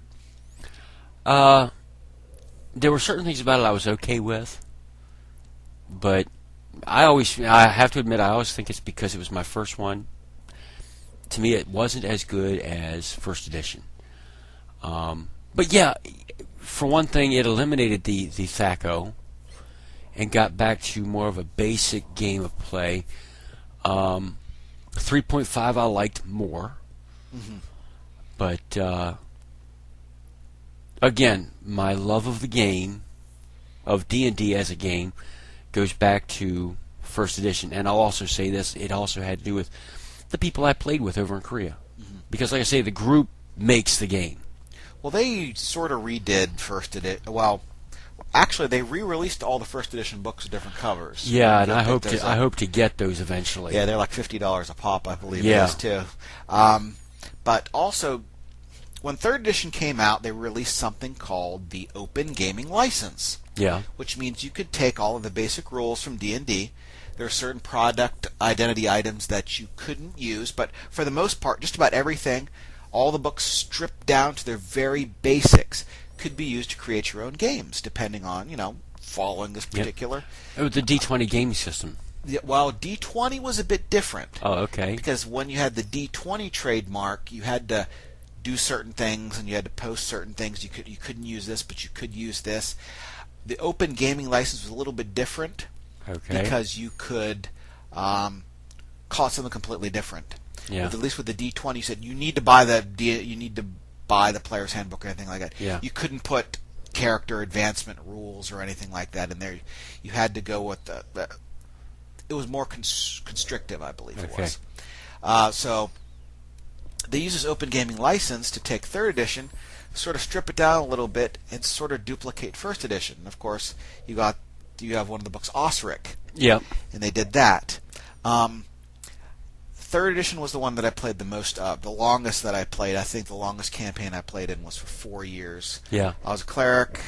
There were certain things about it I was okay with, but I have to admit, I always think it's because it was my first one. To me, it wasn't as good as 1st edition. But yeah, for one thing, it eliminated the THACO and got back to more of a basic game of play. 3.5 I liked more. Mm-hmm. But again, my love of the game, of D&D as a game, goes back to 1st edition. And I'll also say this, it also had to do with the people I played with over in Korea. Mm-hmm. Because like I say, the group makes the game. Well, they sort of redid 1st edition. Well, actually, they re-released all the 1st edition books with different covers. Yeah, and I hope to get those eventually. Yeah, they're like $50 a pop, I believe it is, too. But also, when 3rd edition came out, they released something called the Open Gaming License. Yeah. Which means you could take all of the basic rules from D&D. There are certain product identity items that you couldn't use, but for the most part, just about everything, all the books stripped down to their very basics, could be used to create your own games, depending on, following this particular. It was the D20 gaming system. Well, D20 was a bit different. Oh, okay. Because when you had the D20 trademark, you had to do certain things and you had to post certain things. You couldn't use this, but you could use this. The Open Gaming License was a little bit different. Okay. Because you could call it something completely different. Yeah. At least with the D20, you said you need to buy the player's handbook or anything like that. Yeah. You couldn't put character advancement rules or anything like that in there. You had to go with the it was more constrictive, I believe it was. So they use this Open Gaming License to take 3rd edition, sort of strip it down a little bit, and sort of duplicate 1st edition. Of course, you have one of the books, Osric. Yep. And they did that. 3rd edition was the one that I played the most of. The longest that I played, I think the longest campaign I played in was for 4 years. Yeah. I was a cleric,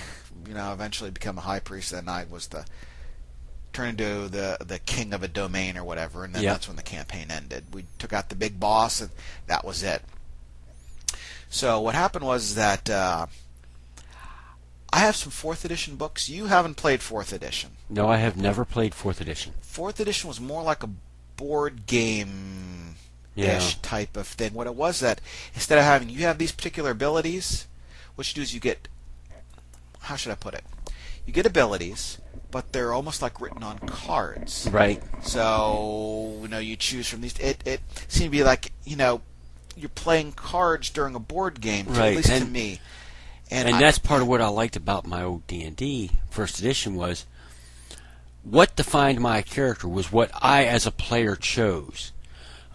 eventually become a high priest, and I was turned into the king of a domain or whatever, and then that's when the campaign ended. We took out the big boss, and that was it. So what happened was that I have some 4th edition books. You haven't played 4th edition. No, I have never played 4th edition. 4th edition was more like a board game-ish type of thing. What it was that instead of having you have these particular abilities, what you do is you get, how should I put it? You get abilities, but they're almost like written on cards. Right. So, you choose from these. It seemed to be like, you're playing cards during a board game, right. At least to me. And that's part of what I liked about my old D&D 1st edition was what defined my character was what I as a player chose.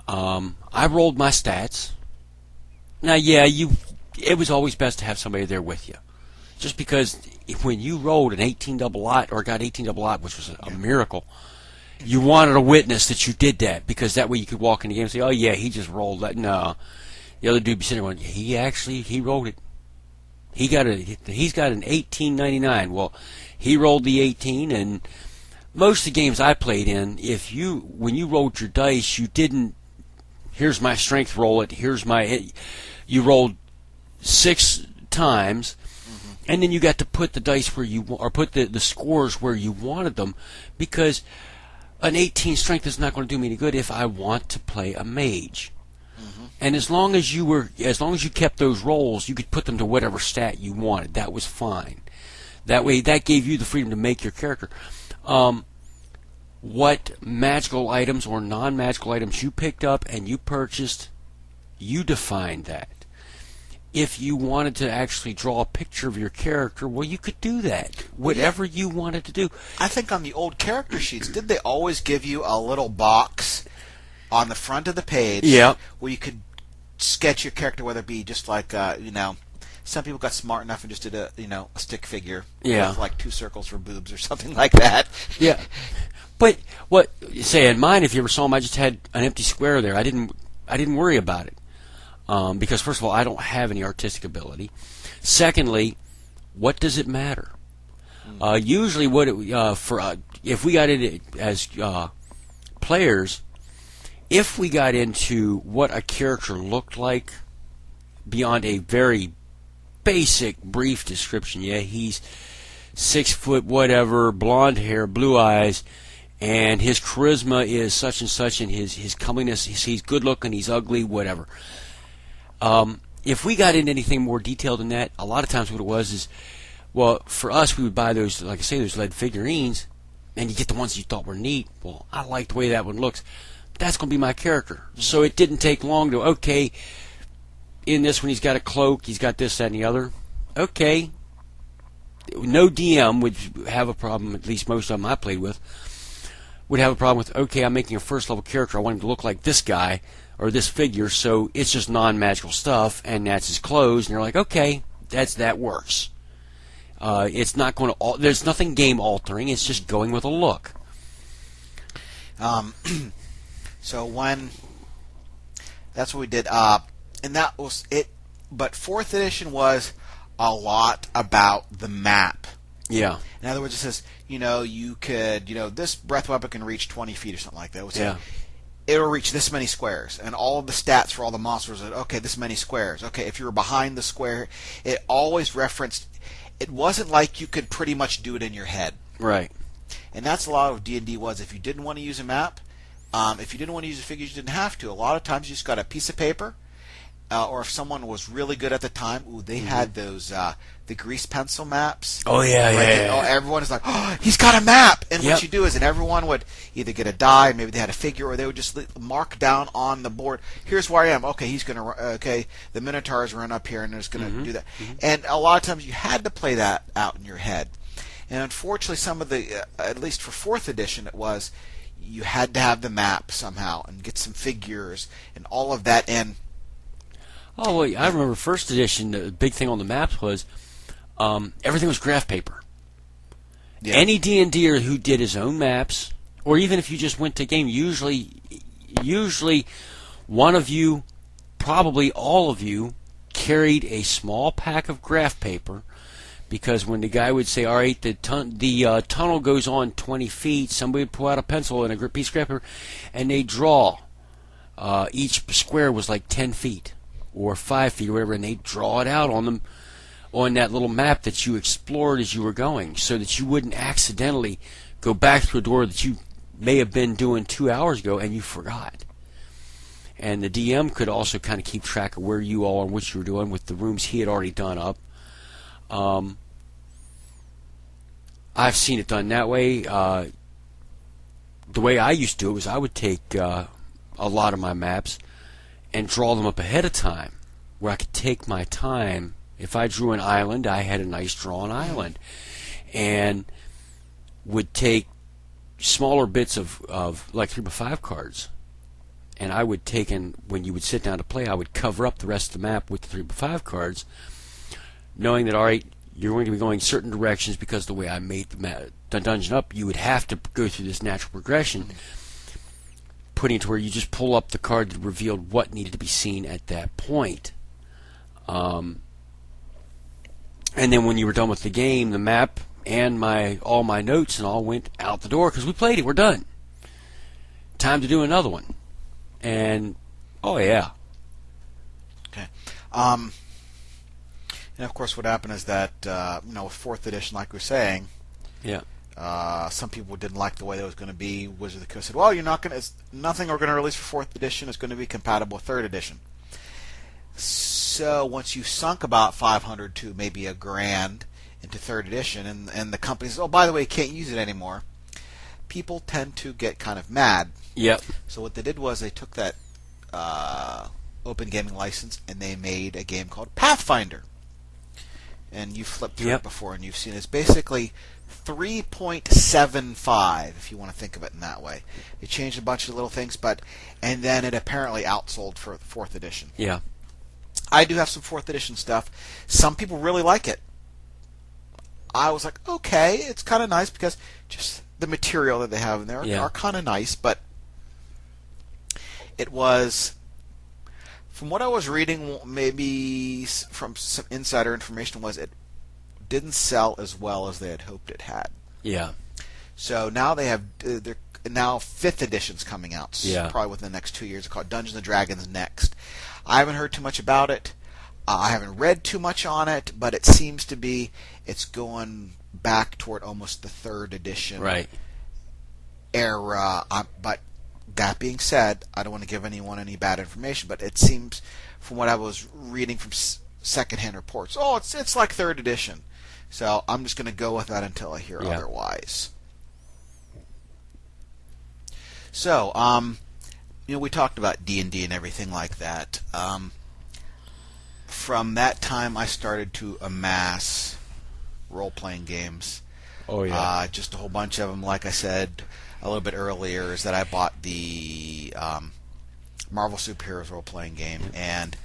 I rolled my stats. Now, it was always best to have somebody there with you. Just because when you rolled an 18 double lot or got 18 double lot, which was a miracle, you wanted a witness that you did that because that way you could walk in the game and say, oh, yeah, he just rolled that. No. The other dude be sitting there going, he rolled it. He's got an 1899. Well, he rolled the 18, and most of the games I played in, when you rolled your dice, you didn't, here's my strength, roll it, you rolled 6 times, and then you got to put the dice where or put the scores where you wanted them, because an 18 strength is not going to do me any good if I want to play a mage. And as long as you kept those rolls, you could put them to whatever stat you wanted. That was fine. That way, that gave you the freedom to make your character. What magical items or non-magical items you picked up and you purchased, you defined that. If you wanted to actually draw a picture of your character, well, you could do that. Whatever you wanted to do. I think on the old character sheets, did they always give you a little box on the front of the page where you could sketch your character, whether it be just like, some people got smart enough and just did a stick figure with like 2 circles for boobs or something like that. Yeah. But in mine, if you ever saw them, I just had an empty square there. I didn't worry about it. Because first of all, I don't have any artistic ability. Secondly, what does it matter? Usually, if we got into as players, if we got into what a character looked like beyond a very basic, brief description, he's 6 foot, whatever, blonde hair, blue eyes, and his charisma is such and such, and his comeliness, he's good looking, he's ugly, whatever. If we got into anything more detailed than that, a lot of times what it was is, well, for us, we would buy those, like I say, those lead figurines, and you get the ones you thought were neat. Well, I like the way that one looks. That's going to be my character. So it didn't take long to, okay, in this one he's got a cloak, he's got this, that, and the other. Okay. No DM would have a problem, at least most of them I played with, would have a problem with, okay, I'm making a first level character, I want him to look like this guy, or this figure, so it's just non-magical stuff, and that's his clothes, and you're like, okay, that works. It's not going to, there's nothing game altering, it's just going with a look. So that's what we did, and that was it. but 4th edition was a lot about the map. Yeah. In other words, it says, you could, this breath weapon can reach 20 feet or something like that. It would say, it'll reach this many squares, and all of the stats for all the monsters are, okay, this many squares. Okay, if you were behind the square, it always referenced, it wasn't like you could pretty much do it in your head. Right. And that's a lot of D&D was. If you didn't want to use a map, if you didn't want to use the figures, you didn't have to. A lot of times you just got a piece of paper, or if someone was really good at the time, they had those the grease pencil maps. Oh yeah, Oh, everyone is like, oh, he's got a map. And what you do is, and everyone would either get a die, maybe they had a figure, or they would just mark down on the board. Here's where I am. Okay, he's gonna. Okay, the Minotaurs run up here, and it's gonna do that. And a lot of times you had to play that out in your head. And unfortunately, some of the, at least for 4th edition, it was you had to have the map somehow and get some figures and all of that. And oh, well, I remember 1st edition. The big thing on the maps was everything was graph paper. Yeah. Any D&Der who did his own maps, or even if you just went to game, usually one of you, probably all of you, carried a small pack of graph paper. Because when the guy would say, all right, the tunnel goes on 20 feet, somebody would pull out a pencil and a piece of paper, and they'd draw. Each square was like 10 feet or 5 feet or whatever, and they'd draw it out on them on that little map that you explored as you were going, so that you wouldn't accidentally go back to a door that you may have been doing 2 hours ago and you forgot. And the DM could also kind of keep track of where you all and what you were doing with the rooms he had already done up. I've seen it done that way. The way I used to do it was I would take a lot of my maps and draw them up ahead of time, where I could take my time. If I drew an island, I had a nice drawn island, and would take smaller bits of like 3x5 cards, and I would take, and when you would sit down to play, I would cover up the rest of the map with the 3x5 cards, knowing that, all right, you're going to be going certain directions because the way I made the dungeon up, you would have to go through this natural progression, putting it to where you just pull up the card that revealed what needed to be seen at that point. And then when you were done with the game, the map and all my notes and all went out the door because we played it. We're done. Time to do another one. And, oh yeah. Okay. And of course, what happened is that with 4th edition, like we were saying, some people didn't like the way that was going to be. Wizards of the Coast said, "Well, nothing we're going to release for 4th edition is going to be compatible with 3rd edition." So once you sunk about $500 to maybe $1,000 into 3rd edition, and the company says, "Oh, by the way, you can't use it anymore," people tend to get kind of mad. Yep. So what they did was they took that open gaming license and they made a game called Pathfinder. And you flipped through it before, and you've seen it. It's basically 3.75, if you want to think of it in that way. It changed a bunch of little things, and then it apparently outsold for 4th edition. Yeah. I do have some 4th edition stuff. Some people really like it. I was like, okay, it's kind of nice because just the material that they have in there are kind of nice, but it was... From what I was reading, maybe from some insider information, was it didn't sell as well as they had hoped it had. Yeah. So now they have they're now 5th edition's coming out. Probably within the next 2 years. It's called Dungeons and Dragons Next. I haven't heard too much about it. I haven't read too much on it, but it seems to be it's going back toward almost the 3rd edition era. But that being said, I don't want to give anyone any bad information, but it seems, from what I was reading from secondhand reports, it's like 3rd edition. So I'm just going to go with that until I hear otherwise. So, we talked about D&D and everything like that. From that time, I started to amass role-playing games. Oh yeah. Just a whole bunch of them. Like I said a little bit earlier, is that I bought the Marvel Superheroes role-playing game and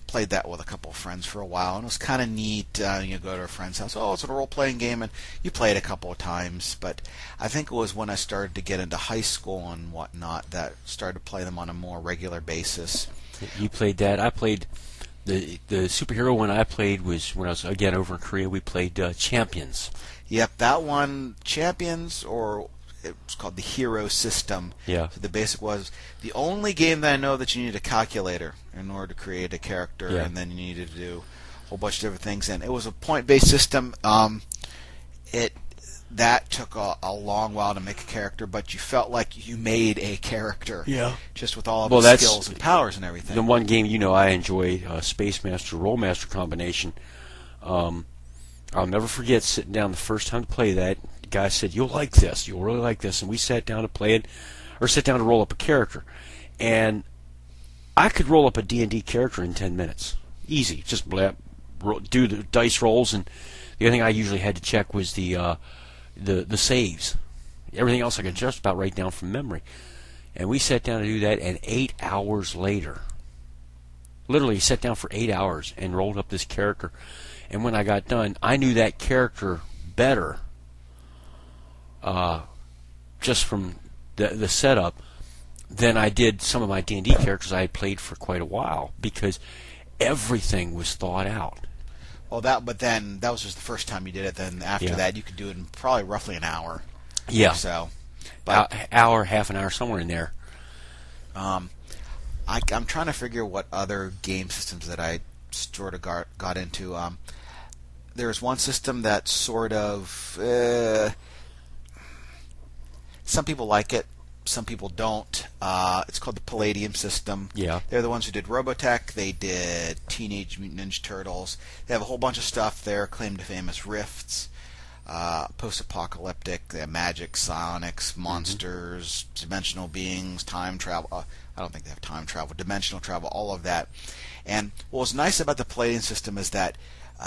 played that with a couple of friends for a while, and it was kind of neat. You go to a friend's house, it's a role-playing game, and you play it a couple of times, but I think it was when I started to get into high school and whatnot that started to play them on a more regular basis. You played that. I played the superhero one I played was when I was again over in Korea. We played Champions. Yep, that one, Champions, or it was called the Hero System. Yeah. So the basic was the only game that I know that you needed a calculator in order to create a character, Yeah. and then you needed to do a whole bunch of different things. And it was a point-based system. That took a long while to make a character, but you felt like you made a character. Yeah. Just with all of Well, the that's skills and powers and everything. the one game I enjoy, Space Master Rollmaster combination. I'll never forget sitting down the first time to play that. The guy said, "You'll like this. You'll really like this." And we sat down to play it, or sat down to roll up a character. And I could roll up a D&D character in 10 minutes. Easy. Just do the dice rolls, and the only thing I usually had to check was the saves. Everything else I could just about write down from memory. And we sat down to do that, and 8 hours later, literally sat down for 8 hours and rolled up this character. And when I got done, I knew that character better just from the setup than I did some of my D&D characters I had played for quite a while, because everything was thought out. Well, but then that was just the first time you did it. Then after that, you could do it in probably roughly an hour. Yeah. Or so. But hour, half an hour, somewhere in there. I'm trying to figure what other game systems that I sort of got into. There's one system that sort of some people like it, some people don't. It's called the Palladium system. Yeah. They're the ones who did Robotech. They did Teenage Mutant Ninja Turtles. They have a whole bunch of stuff there. Claim to fame as Rifts, post-apocalyptic. They have magic, psionics, monsters, dimensional beings, time travel. I don't think they have time travel, dimensional travel, all of that. And what's nice about the Palladium system is that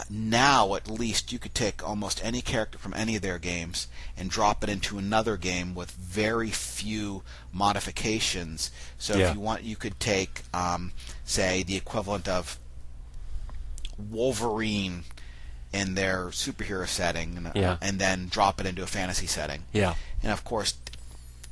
now, at least, you could take almost any character from any of their games and drop it into another game with very few modifications. So if you want, you could take, say, the equivalent of Wolverine in their superhero setting, and then drop it into a fantasy setting. Yeah. And of course,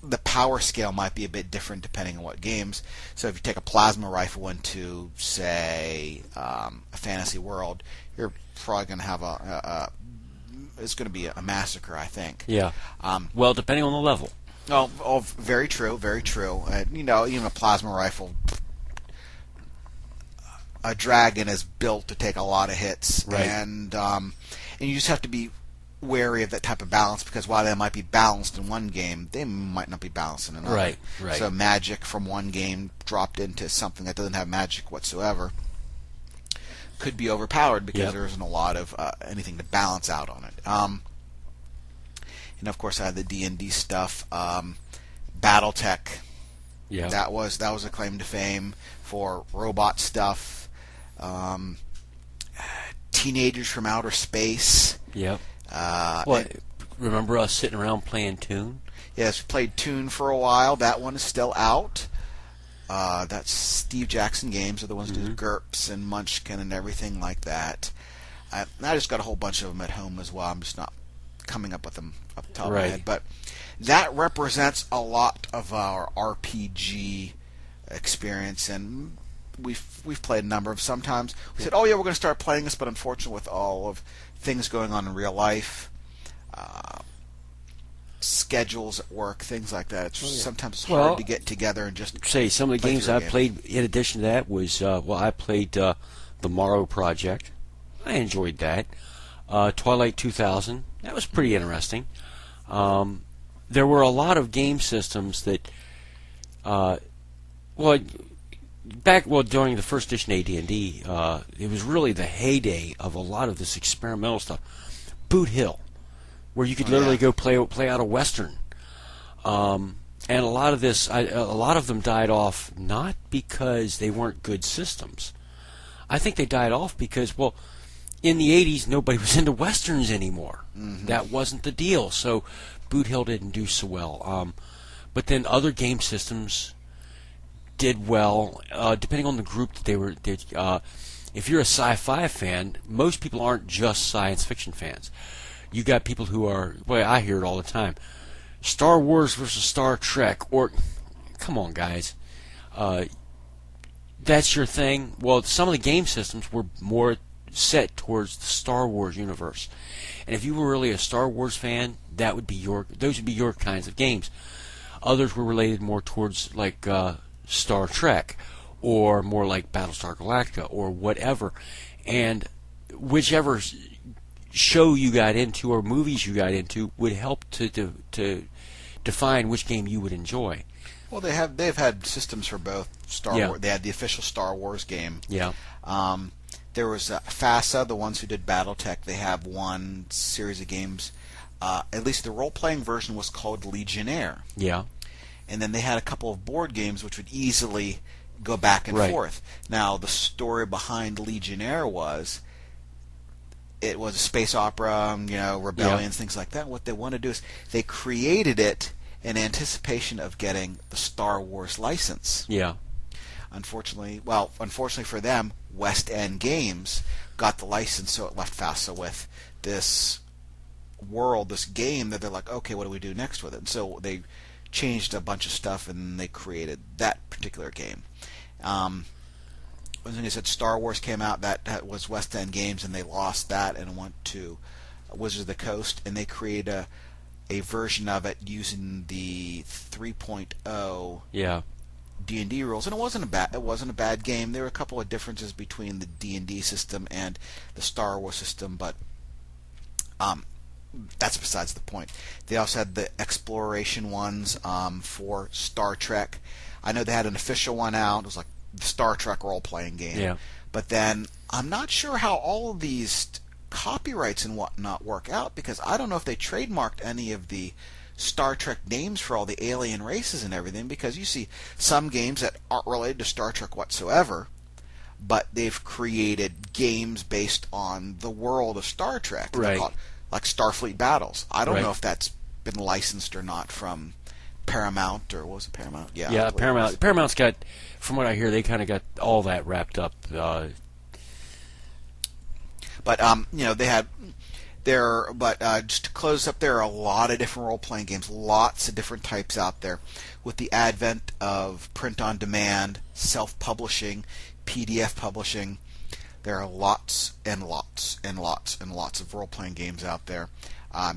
the power scale might be a bit different depending on what games. So if you take a plasma rifle into, say, a fantasy world, you're probably going to have it's going to be a massacre, I think. Yeah. Well, depending on the level. Oh, very true, very true. Even a plasma rifle, a dragon is built to take a lot of hits, right. And you just have to be wary of that type of balance, because while they might be balanced in one game, they might not be balanced in another. Right. So magic from one game dropped into something that doesn't have magic whatsoever could be overpowered because there isn't a lot of anything to balance out on it. And of course, I had the D&D stuff, BattleTech. Yeah. That was a claim to fame for robot stuff. Teenagers from Outer Space. Yep. Well, remember us sitting around playing Toon? Yes, we played Toon for a while. That one is still out. That's Steve Jackson Games are the ones who do GURPS and Munchkin and everything like that. I just got a whole bunch of them at home as well. I'm just not coming up with them up the top of my head. But that represents a lot of our RPG experience, and we've played a number of. Sometimes we said, "Oh yeah, we're going to start playing this," but unfortunately, with all of things going on in real life, schedules at work, things like that, sometimes it's hard to get together and just say some of the games I played. In addition to that, was I played the Morrow Project. I enjoyed that. Twilight 2000. That was pretty interesting. There were a lot of game systems that, during the first edition AD&D, it was really the heyday of a lot of this experimental stuff. Boot Hill, where you could literally go play out a Western. And a lot of them died off not because they weren't good systems. I think they died off because, in the 80s, nobody was into Westerns anymore. That wasn't the deal, so Boot Hill didn't do so well. But then other game systems did well, depending on the group that they were. If you're a sci-fi fan, most people aren't just science fiction fans. You got people who are, I hear it all the time, Star Wars versus Star Trek, or, come on, guys. that's your thing, well, some of the game systems were more set towards the Star Wars universe. And if you were really a Star Wars fan, those would be your kinds of games. Others were related more towards like Star Trek, or more like Battlestar Galactica, or whatever. And whichever show you got into or movies you got into would help to define which game you would enjoy. Well, they've had systems for both Star Wars. They had the official Star Wars game. Yeah. There was FASA, the ones who did BattleTech. They have one series of games. At least the role-playing version was called Legionnaire. Yeah. And then they had a couple of board games which would easily go back and forth. Now, the story behind Legionnaire was it was a space opera, rebellions, things like that. What they want to do is they created it in anticipation of getting the Star Wars license. Yeah. Unfortunately for them, West End Games got the license, so it left FASA with this world, this game that they're like, okay, what do we do next with it? And so they changed a bunch of stuff, and they created that particular game. When I said Star Wars came out, that was West End Games, and they lost that and went to Wizards of the Coast, and they created a version of it using the 3.0 D&D rules, and it wasn't a bad game. There were a couple of differences between the D&D system and the Star Wars system, but that's besides the point. They also had the exploration ones for Star Trek. I know they had an official one out. It was like the Star Trek role-playing game. Yeah. But then I'm not sure how all of these copyrights and whatnot work out, because I don't know if they trademarked any of the Star Trek names for all the alien races and everything, because you see some games that aren't related to Star Trek whatsoever, but they've created games based on the world of Star Trek. Right. Like Starfleet Battles. I don't Right. know if that's been licensed or not from Paramount, or was it Paramount? Yeah, Paramount. Paramount's got, from what I hear, they kind of got all that wrapped up. But they had just to close up, there are a lot of different role-playing games, lots of different types out there. With the advent of print-on-demand, self-publishing, PDF publishing, there are lots and lots and lots and lots of role-playing games out there.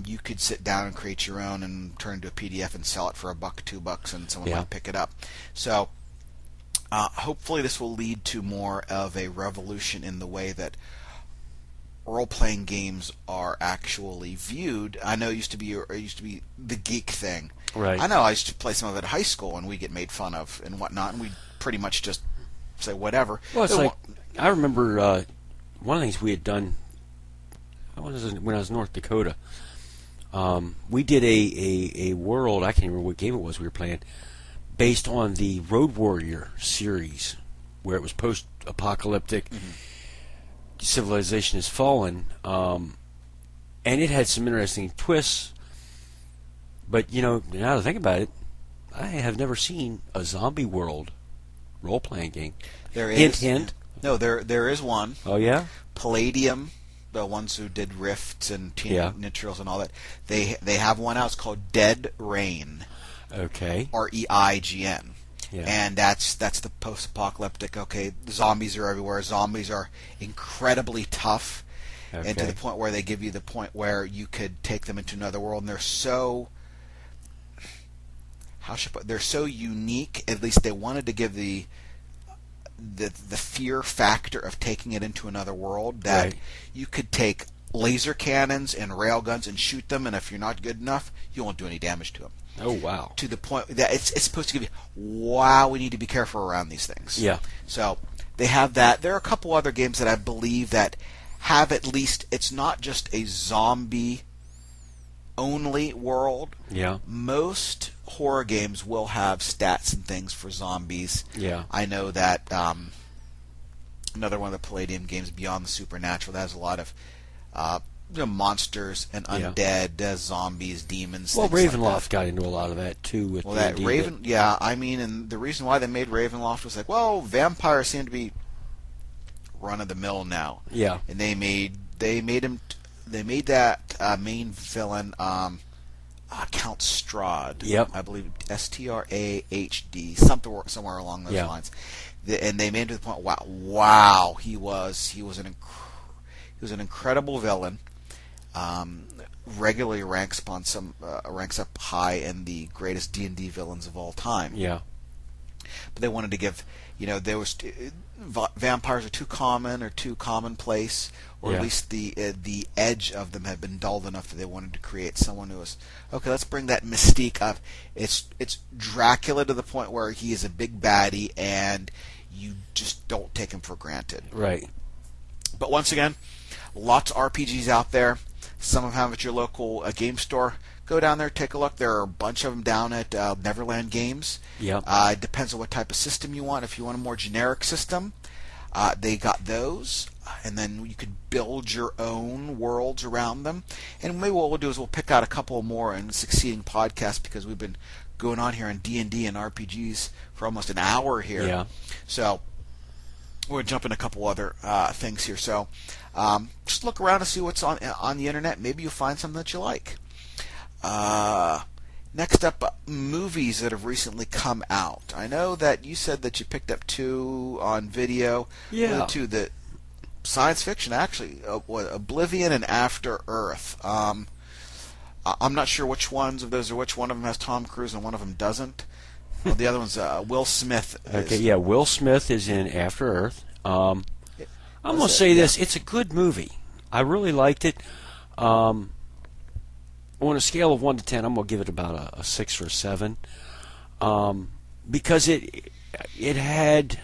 You could sit down and create your own and turn it into a PDF and sell it for $1, $2, and someone might pick it up. So hopefully this will lead to more of a revolution in the way that role-playing games are actually viewed. I know it used to be the geek thing. Right. I know I used to play some of it in high school, and we get made fun of and whatnot, and we pretty much just say whatever. Well, it's like, I remember one of the things we had done when I was in North Dakota. We did a world, I can't remember what game it was we were playing, based on the Road Warrior series, where it was post-apocalyptic. Mm-hmm. Civilization has fallen, and it had some interesting twists. But now to think about it, I have never seen a zombie world role-playing game. There is. Hint. No, there is one. Oh yeah. Palladium, the ones who did Rifts and Teenage Ninja Turtles and all that, they have one out. It's called Dead Rain. Okay. REIGN. Yeah. And that's the post-apocalyptic. Okay, zombies are everywhere. Zombies are incredibly tough, and to the point where they give you the point where you could take them into another world, and they're so they're so unique. At least they wanted to give the fear factor of taking it into another world, that you could take laser cannons and railguns and shoot them, and if you're not good enough, you won't do any damage to them. Oh, wow. To the point that it's supposed to give you, wow, we need to be careful around these things. Yeah. So they have that. There are a couple other games that I believe that have at least, it's not just a zombie-only world. Yeah. Most horror games will have stats and things for zombies. Yeah. I know that another one of the Palladium games, Beyond the Supernatural, that has a lot of monsters and undead, zombies, demons. Well, Ravenloft like got into a lot of that too. With that and the reason why they made Ravenloft was like, well, vampires seem to be run of the mill now. Yeah, and they made that main villain Count Strahd. Yep. I believe Strahd, something somewhere along those Yeah. lines. And they made him to the point. Wow, he was an incredible villain. Regularly ranks up high in the greatest D&D villains of all time. Yeah. But they wanted to give, there was vampires are too common or too commonplace, or Yeah. at least the edge of them had been dulled enough that they wanted to create someone who was okay. Let's bring that mystique of it's Dracula to the point where he is a big baddie and you just don't take him for granted. Right. But once again, lots of RPGs out there. Some of them at your local game store. Go down there, take a look. There are a bunch of them down at Neverland Games. Yep. It depends on what type of system you want. If you want a more generic system, they got those. And then you could build your own worlds around them. And maybe what we'll do is we'll pick out a couple more in succeeding podcasts because we've been going on here on D&D and RPGs for almost an hour here. Yeah. So we'll jump in a couple other things here. So just look around and see what's on the internet. Maybe you'll find something that you like. Next up, movies that have recently come out. I know that you said that you picked up 2 on video. Yeah. 2 that science fiction, actually. Oblivion and After Earth. I'm not sure which ones of those, or which one of them has Tom Cruise and one of them doesn't. Well, the other one's Will Smith. Okay, yeah, Will Smith is in After Earth. I'm going to say this. It's a good movie. I really liked it. On a scale of 1 to 10, I'm going to give it about a 6 or a 7. Because it had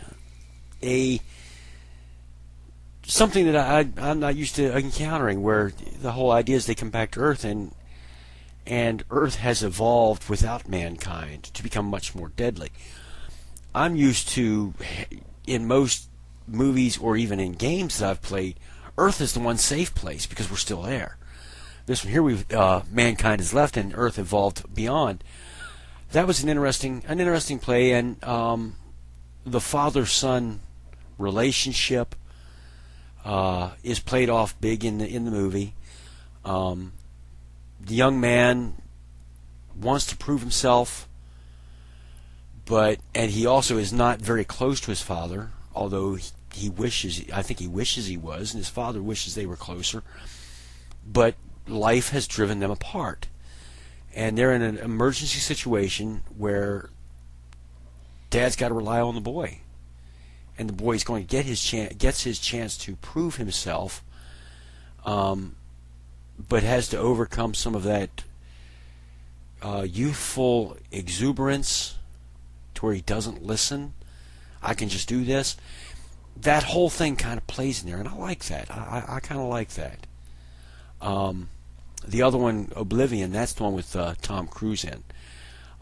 something that I'm not used to encountering, where the whole idea is they come back to Earth and Earth has evolved without mankind to become much more deadly. I'm used to, in most movies or even in games that I've played, Earth is the one safe place because we're still there. This one here, mankind is left and Earth evolved beyond. That was an interesting play, and the father-son relationship is played off big in the movie. The young man wants to prove himself, and he also is not very close to his father, although I think he wishes he was, and his father wishes they were closer. But life has driven them apart, and they're in an emergency situation where Dad's got to rely on the boy, and the boy's going to gets his chance to prove himself. But has to overcome some of that youthful exuberance to where he doesn't listen. I can just do this. That whole thing kind of plays in there, and I like that. I kind of like that. The other one, Oblivion, that's the one with Tom Cruise in.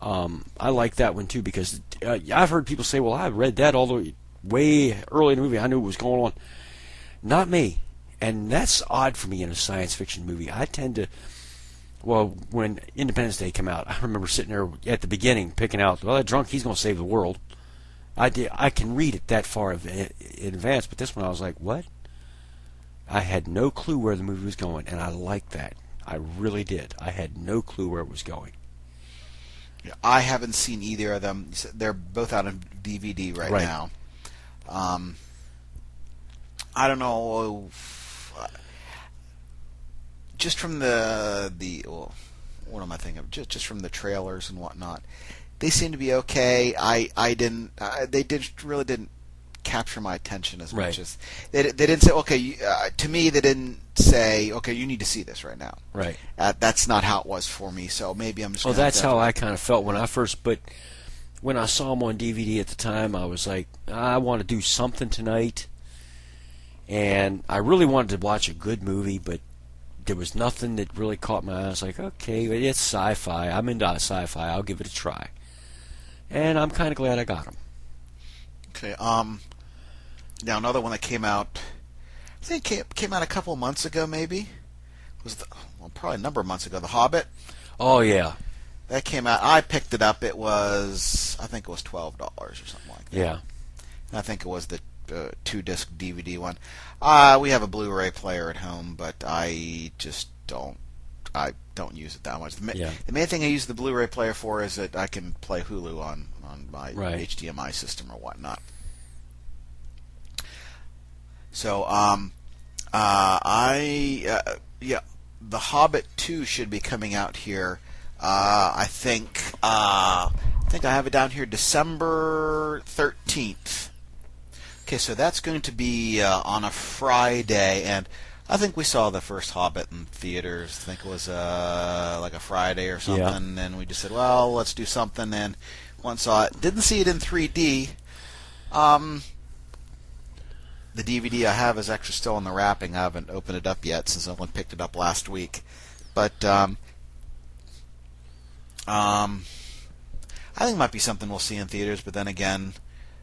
I like that one too because I've heard people say, well, I read that all the way early in the movie. I knew what was going on. Not me. And that's odd for me in a science fiction movie. I tend to, when Independence Day came out, I remember sitting there at the beginning picking out, that drunk, he's going to save the world. I can read it that far in advance, but this one I was like, what? I had no clue where the movie was going, and I liked that. I really did. I had no clue where it was going. Yeah, I haven't seen either of them. They're both out on DVD right now. I don't know. Just from what am I thinking of? Just from the trailers and whatnot, they seem to be okay. They really didn't capture my attention as much as they didn't say. Okay, to me, they didn't say, okay, you need to see this right now. Right. That's not how it was for me. So maybe I'm just. Well, that's how I kind of felt when I first. But when I saw them on DVD at the time, I was like, I want to do something tonight, and I really wanted to watch a good movie, but there was nothing that really caught my eye. I was like, okay, it's sci-fi. I'm into sci-fi. I'll give it a try. And I'm kind of glad I got them. Okay. Now another one that came out, I think it came out a couple of months ago, maybe. Probably a number of months ago. The Hobbit. Oh yeah. That came out. I picked it up. I think it was $12 or something like that. Yeah. And I think it was the 2-disc DVD one. We have a Blu-ray player at home, but I just don't. I don't use it that much. Yeah. The main thing I use the Blu-ray player for is that I can play Hulu on my Right. HDMI system or whatnot. So yeah, The Hobbit 2 should be coming out here. I think I have it down here December 13th. Okay, so that's going to be on a Friday, and I think we saw the first Hobbit in theaters. I think it was like a Friday or something, and we just said, well, let's do something, and once saw it. Didn't see it in 3D. The DVD I have is actually still in the wrapping. I haven't opened it up yet since I only picked it up last week. But I think it might be something we'll see in theaters, but then again,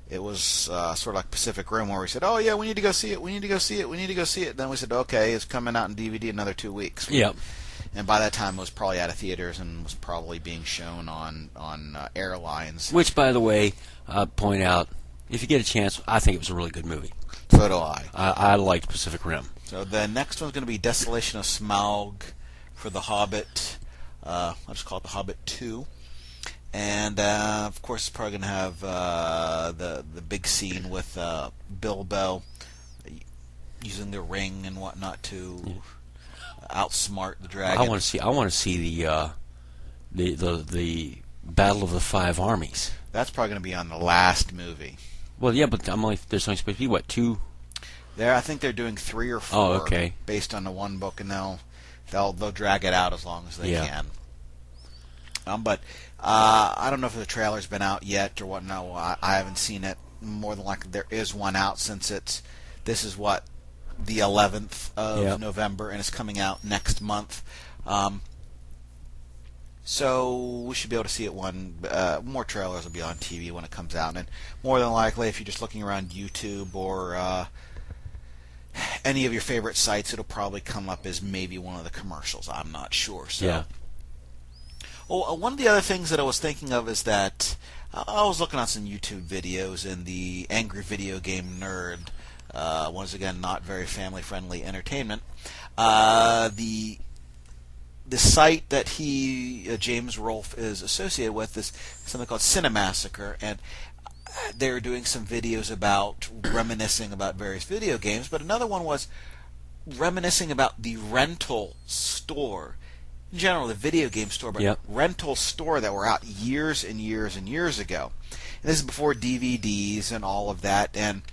it was sort of like Pacific Rim, where we said, oh yeah, we need to go see it, we need to go see it, we need to go see it. Then we said, okay, it's coming out in DVD another 2 weeks. Yep. And by that time, it was probably out of theaters and was probably being shown on airlines. Which, by the way, point out, if you get a chance, I think it was a really good movie. So do I. I liked Pacific Rim. So the next one's going to be Desolation of Smaug for The Hobbit. I'll just call it The Hobbit 2. And, of course, it's probably going to have the big scene with Bilbo using the ring and whatnot to outsmart the dragon. I want to see the Battle of the Five Armies. That's probably going to be on the last movie. Well, yeah, but there's only supposed to be, what, 2? I think they're doing 3 or 4 okay. based on the one book, and they'll drag it out as long as they can. But I don't know if the trailer's been out yet or what. No, I haven't seen it. More than likely, there is one out since this is what, the 11th of November, and it's coming out next month. So we should be able to see it more trailers will be on TV when it comes out, and more than likely, if you're just looking around YouTube or any of your favorite sites, it'll probably come up as maybe one of the commercials. I'm not sure. So. Yeah. Well, one of the other things that I was thinking of is that I was looking at some YouTube videos, and the Angry Video Game Nerd, once again, not very family-friendly entertainment, the site that James Rolfe, is associated with is something called Cinemassacre, and they're doing some videos about reminiscing about various video games, but another one was reminiscing about the rental store. In general, the video game store, but rental store that were out years and years and years ago. And this is before DVDs and all of that. And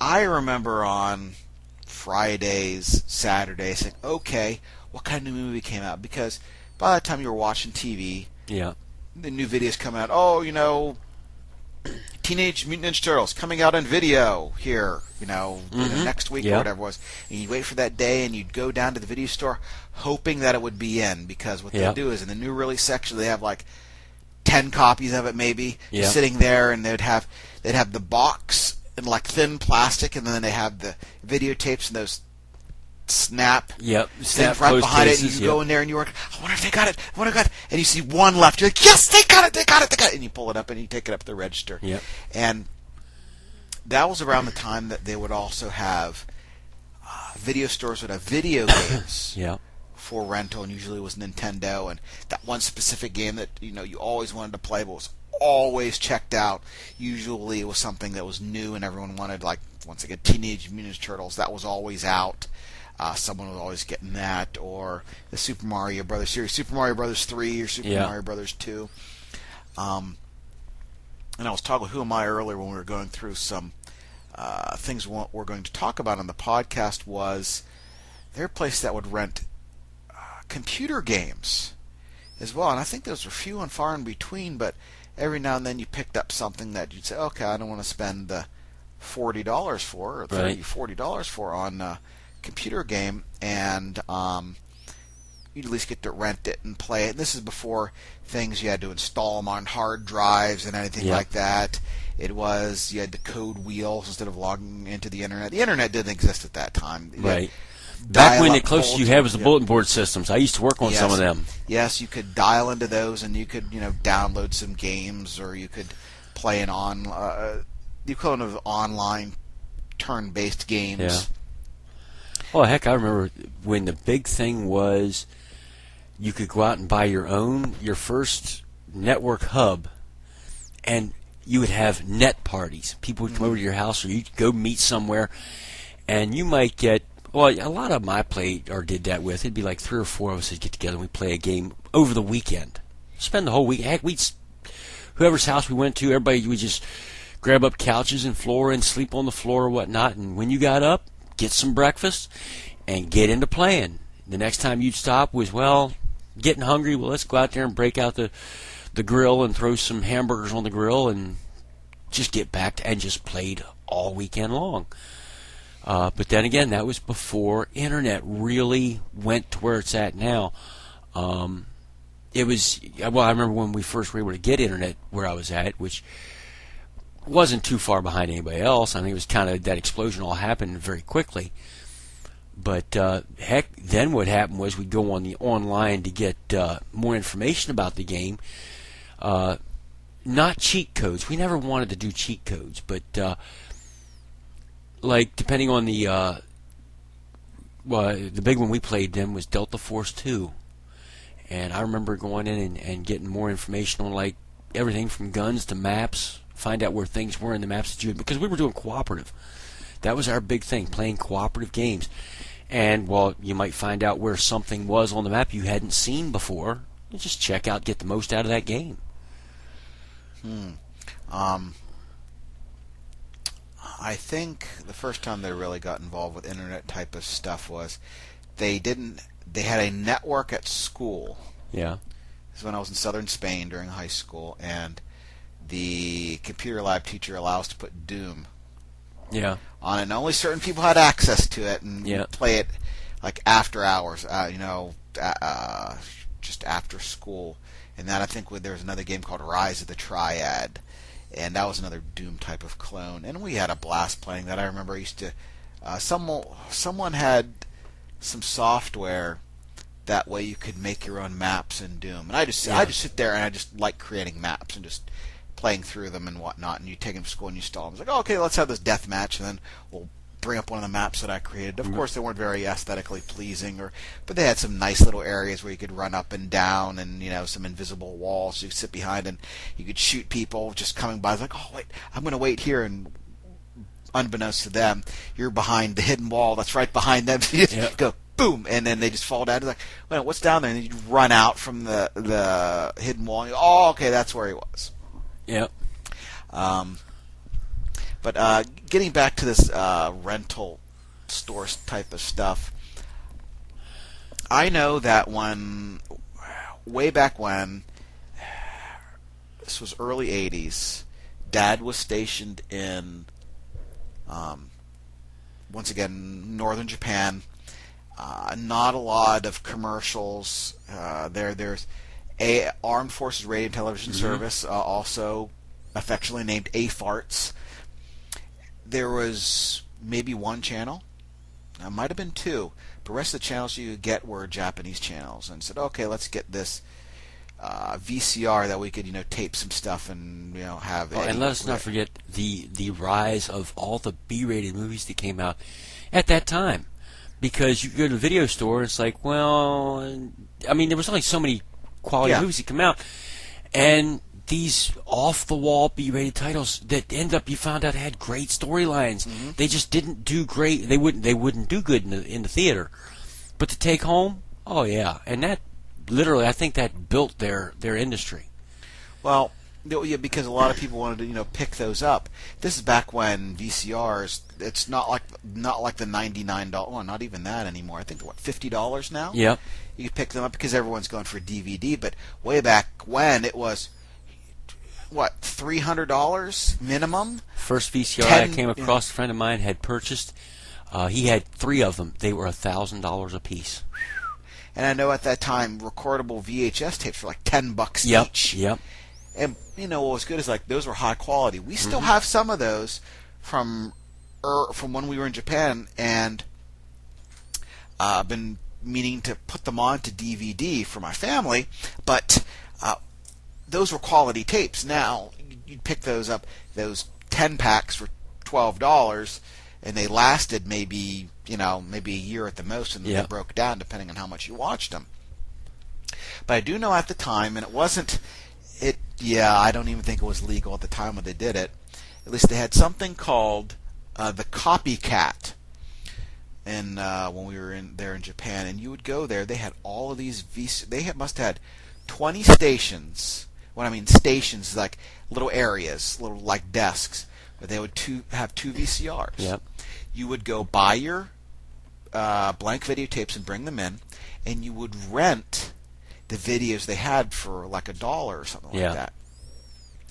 I remember on Fridays, Saturdays, saying, okay, what kind of movie came out? Because by the time you were watching TV, the new videos come out. Oh, Teenage Mutant Ninja Turtles coming out on video here, next week or whatever it was. And you'd wait for that day, and you'd go down to the video store hoping that it would be in, because what they'll do is in the new release section they have like 10 copies of it maybe just sitting there, and they'd have the box in like thin plastic, and then they have the videotapes and those snap things right behind cases, it, and you go in there and you work, I wonder if they got it, and you see one left, you're like, yes, they got it, and you pull it up and you take it up to the register. And that was around the time that they would also have video stores would have video games for rental, and usually it was Nintendo, and that one specific game that you always wanted to play but was always checked out. Usually it was something that was new and everyone wanted, like, once again, Teenage Mutant Ninja Turtles, that was always out. Someone was always getting that, or the Super Mario Brothers series, Super Mario Brothers 3 or Super Mario Brothers 2. And I was talking with HuMei earlier when we were going through some things we're going to talk about on the podcast. Was there a place that would rent computer games as well? And I think those were few and far in between, but every now and then you picked up something that you'd say, okay, I don't want to spend the $40 for, or $40 for on computer game, and you'd at least get to rent it and play it. And this is before things you had to install them on hard drives and anything like that. It was, you had the code wheels instead of logging into the internet. The internet didn't exist at that time. Right. Back when the closest you had was the bulletin board systems. I used to work on some of them. Yes, you could dial into those, and you could download some games, or you could play the equivalent of online turn-based games. Oh, heck, I remember when the big thing was you could go out and buy your first network hub, and you would have net parties. People would come over to your house, or you'd go meet somewhere, and you might get, well, a lot of them I played or did that with. It'd be like 3 or 4 of us would get together and we'd play a game over the weekend. Spend the whole week. Heck, whoever's house we went to, everybody would just grab up couches and floor and sleep on the floor or whatnot. And when you got up, get some breakfast and get into playing. The next time you'd stop was, well, getting hungry. Well, let's go out there and break out the grill and throw some hamburgers on the grill and just get back and just played all weekend long. But then again, that was before internet really went to where it's at now. It was, well, I remember when we first were able to get internet where I was at, which wasn't too far behind anybody else. I think it was kind of, that explosion all happened very quickly. But heck, then what happened was we'd go on the online to get more information about the game. Not cheat codes. We never wanted to do cheat codes, but like depending on the big one we played then was Delta Force 2. And I remember going in and getting more information on like everything from guns to maps, find out where things were in the maps that you had, because we were doing cooperative. That was our big thing, playing cooperative games. And, well, you might find out where something was on the map you hadn't seen before. You just check out, get the most out of that game. I think the first time they really got involved with internet type of stuff was they had a network at school. Yeah. This is when I was in southern Spain during high school, and the computer lab teacher allowed us to put Doom on it, and only certain people had access to it and play it like after hours, just after school. And then I think there was another game called Rise of the Triad, and that was another Doom type of clone. And we had a blast playing that. I remember I used to, someone had some software that way you could make your own maps in Doom. And I just sit there and I just like creating maps and just playing through them and whatnot. And you take them to school and you install them. It's like, oh, okay, let's have this death match, and then we'll bring up one of the maps that I created. Of course, they weren't very aesthetically pleasing, but they had some nice little areas where you could run up and down, and some invisible walls you could sit behind, and you could shoot people just coming by. It's like, oh wait, I'm going to wait here, and unbeknownst to them, you're behind the hidden wall that's right behind them. So you just go boom, and then they just fall down. It's like, well, what's down there? And you run out from the hidden wall. And oh, okay, that's where he was. Yep. But getting back to this rental store type of stuff, I know that way back when, this was early 80s, Dad was stationed in, once again, northern Japan. Not a lot of commercials. There's a Armed Forces Radio and Television Service, also affectionately named A-Farts. There was maybe one channel. It might have been 2. But the rest of the channels you could get were Japanese channels. And said, okay, let's get this VCR that we could, tape some stuff and, have. Oh, and let us not forget the rise of all the B-rated movies that came out at that time. Because you go to the video store, it's like, well, I mean, there was only so many quality movies that come out. And these off-the-wall B-rated titles that you found out had great storylines. They just didn't do great. They wouldn't do good in the theater. But to take home, oh yeah, and that literally, I think that built their industry. Well, yeah, because a lot of people wanted to pick those up. This is back when VCRs. It's not like the $99. Well, not even that anymore. I think they're $50 now. Yeah. You can pick them up because everyone's going for DVD. But way back when it was, $300 minimum? First VCR I came across, a friend of mine had purchased. He had 3 of them. They were $1,000 a piece. And I know at that time, recordable VHS tapes were like $10 each. Yep. And what was good is those were high quality. We still have some of those from when we were in Japan, and I've been meaning to put them on to DVD for my family, but those were quality tapes. Now you'd pick those up, those 10 packs for $12, and they lasted maybe a year at the most, and then they broke down depending on how much you watched them. But I do know at the time, and it wasn't. Yeah, I don't even think it was legal at the time when they did it. At least they had something called the copycat. And when we were there in Japan, and you would go there, they had all of these must have had 20 stations. When I mean stations, like little areas, little like desks, where they would have two VCRs. Yep. You would go buy your blank videotapes and bring them in, and you would rent the videos they had for like $1 or something like that.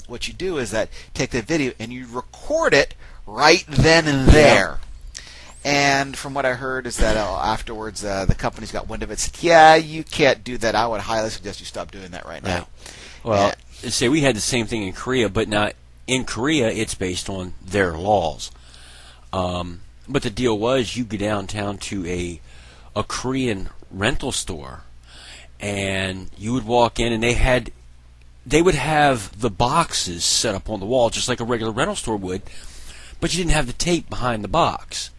What you do is that take the video and you record it right then and there. And from what I heard is that afterwards the companies got wind of it. Said, yeah, you can't do that. I would highly suggest you stop doing that right now. Well, say we had the same thing in Korea, but not in Korea. It's based on their laws. But the deal was, you go downtown to a Korean rental store, and you would walk in, and they would have the boxes set up on the wall just like a regular rental store would, but you didn't have the tape behind the box.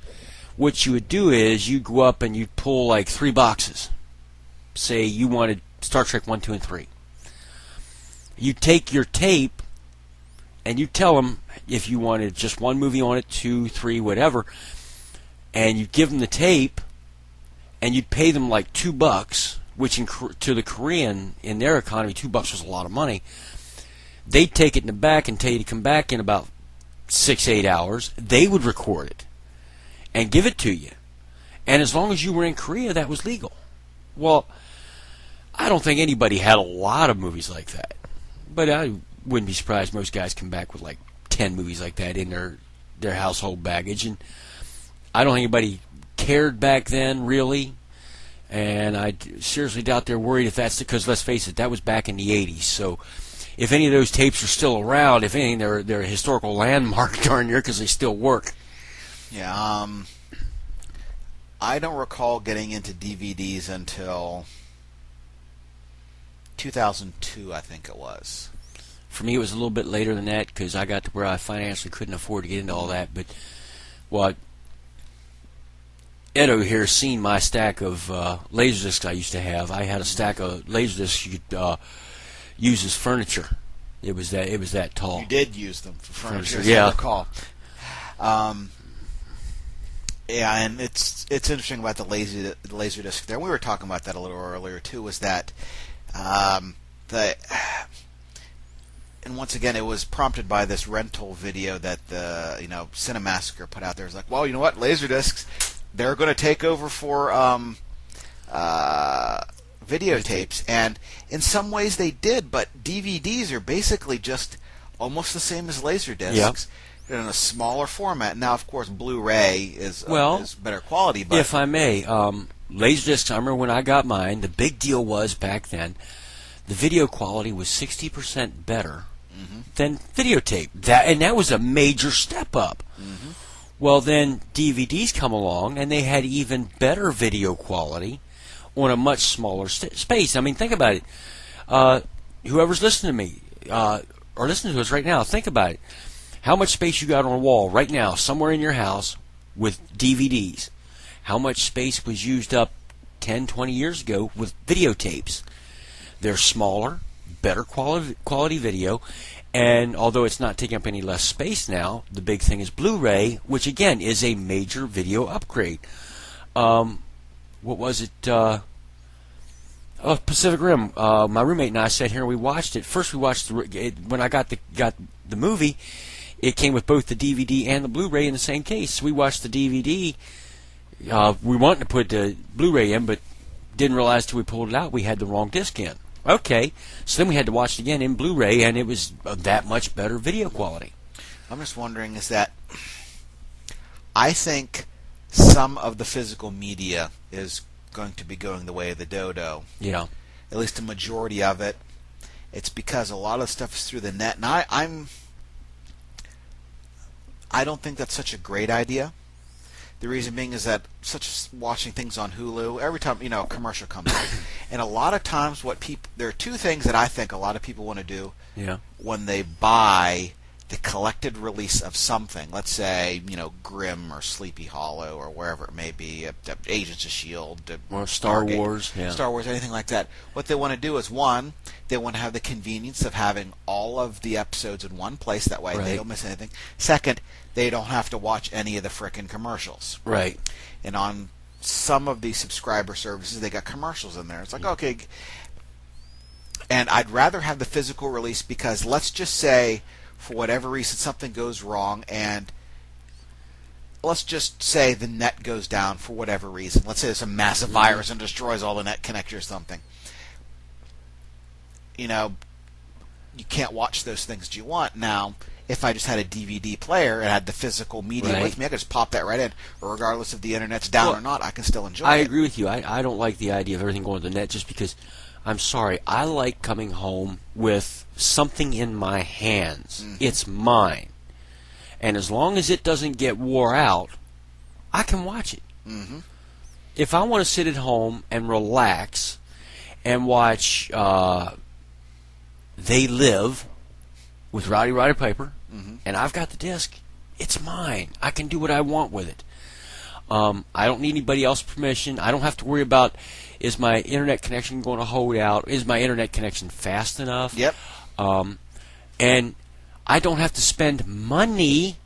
What you would do is you'd go up and you'd pull like 3 boxes. Say you wanted Star Trek 1, 2, and 3. You take your tape and you tell them if you wanted just one movie on it, 2, 3, whatever, and you give them the tape, and you'd pay them like $2, which to the Korean, in their economy, $2 was a lot of money. They'd take it in the back and tell you to come back in about 6-8 hours. They would record it and give it to you. And as long as you were in Korea, that was legal. Well, I don't think anybody had a lot of movies like that. But I wouldn't be surprised most guys come back with like 10 movies like that in their household baggage. And I don't think anybody cared back then, really. And I seriously doubt they're worried if that's because, let's face it, that was back in the 80s. So if any of those tapes are still around, if anything, they're a historical landmark darn near because they still work. Yeah, I don't recall getting into DVDs until 2002, I think it was. For me, it was a little bit later than that because I got to where I financially couldn't afford to get into all that. But, well, Edo here has seen my stack of Laserdiscs I used to have. I had a stack of Laserdiscs you could use as furniture. It was that tall. You did use them for furniture, yeah. I recall. Yeah, and it's interesting about the Laserdisc there. We were talking about that a little earlier too. Was that and once again, it was prompted by this rental video that the Cinemassacre put out there. It's like, well, you know what, Laserdiscs, they're going to take over for videotapes, and in some ways they did. But DVDs are basically just almost the same as Laserdiscs. Yep. In a smaller format. Now, of course, Blu-ray is better quality. But if I may, Laserdiscs, I remember when I got mine, the big deal was back then, the video quality was 60% better than videotape. That was a major step up. Well, then DVDs come along, and they had even better video quality on a much smaller space. I mean, think about it. Whoever's listening to me, or listening to us right now, think about it. How much space you got on a wall right now, somewhere in your house, with DVDs? How much space was used up 10, 20 years ago with videotapes? They're smaller, better quality video, and although it's not taking up any less space now, the big thing is Blu-ray, which again is a major video upgrade. What was it? Pacific Rim. My roommate and I sat here and we watched it. First, we watched when I got the movie. It came with both the DVD and the Blu-ray in the same case. We watched the DVD. We wanted to put the Blu-ray in, but didn't realize till we pulled it out we had the wrong disc in. Okay, so then we had to watch it again in Blu-ray, and it was that much better video quality. I'm just wondering, is that I think some of the physical media is going to be going the way of the dodo. Yeah. At least a majority of it. It's because a lot of stuff is through the net, and I don't think that's such a great idea. The reason being is that such as watching things on Hulu, every time a commercial comes out, and a lot of times there are two things that I think a lot of people want to do when they buy the collected release of something, let's say, Grimm or Sleepy Hollow or wherever it may be, Agents of S.H.I.E.L.D., or Star Wars, yeah. Star Wars, anything like that. What they want to do is, one, they want to have the convenience of having all of the episodes in one place, that way they don't miss anything. Second, they don't have to watch any of the frickin' commercials. Right. And on some of these subscriber services, they got commercials in there. It's like, okay. And I'd rather have the physical release because let's just say, for whatever reason, something goes wrong, and let's just say the net goes down for whatever reason. Let's say there's a massive virus and destroys all the net connectors or something. You can't watch those things that you want. Now, if I just had a DVD player and had the physical media with me, I could just pop that right in. Regardless if the internet's down or not, I can still enjoy it. I agree with you. I don't like the idea of everything going to the net just because, I'm sorry, I like coming home with something in my hands. Mm-hmm. It's mine. And as long as it doesn't get wore out, I can watch it. Mm-hmm. If I want to sit at home and relax and watch They Live with Rowdy Roddy Piper, and I've got the disc, it's mine. I can do what I want with it. I don't need anybody else's permission. I don't have to worry about, is my internet connection going to hold out? Is my internet connection fast enough? Yep. And I don't have to spend money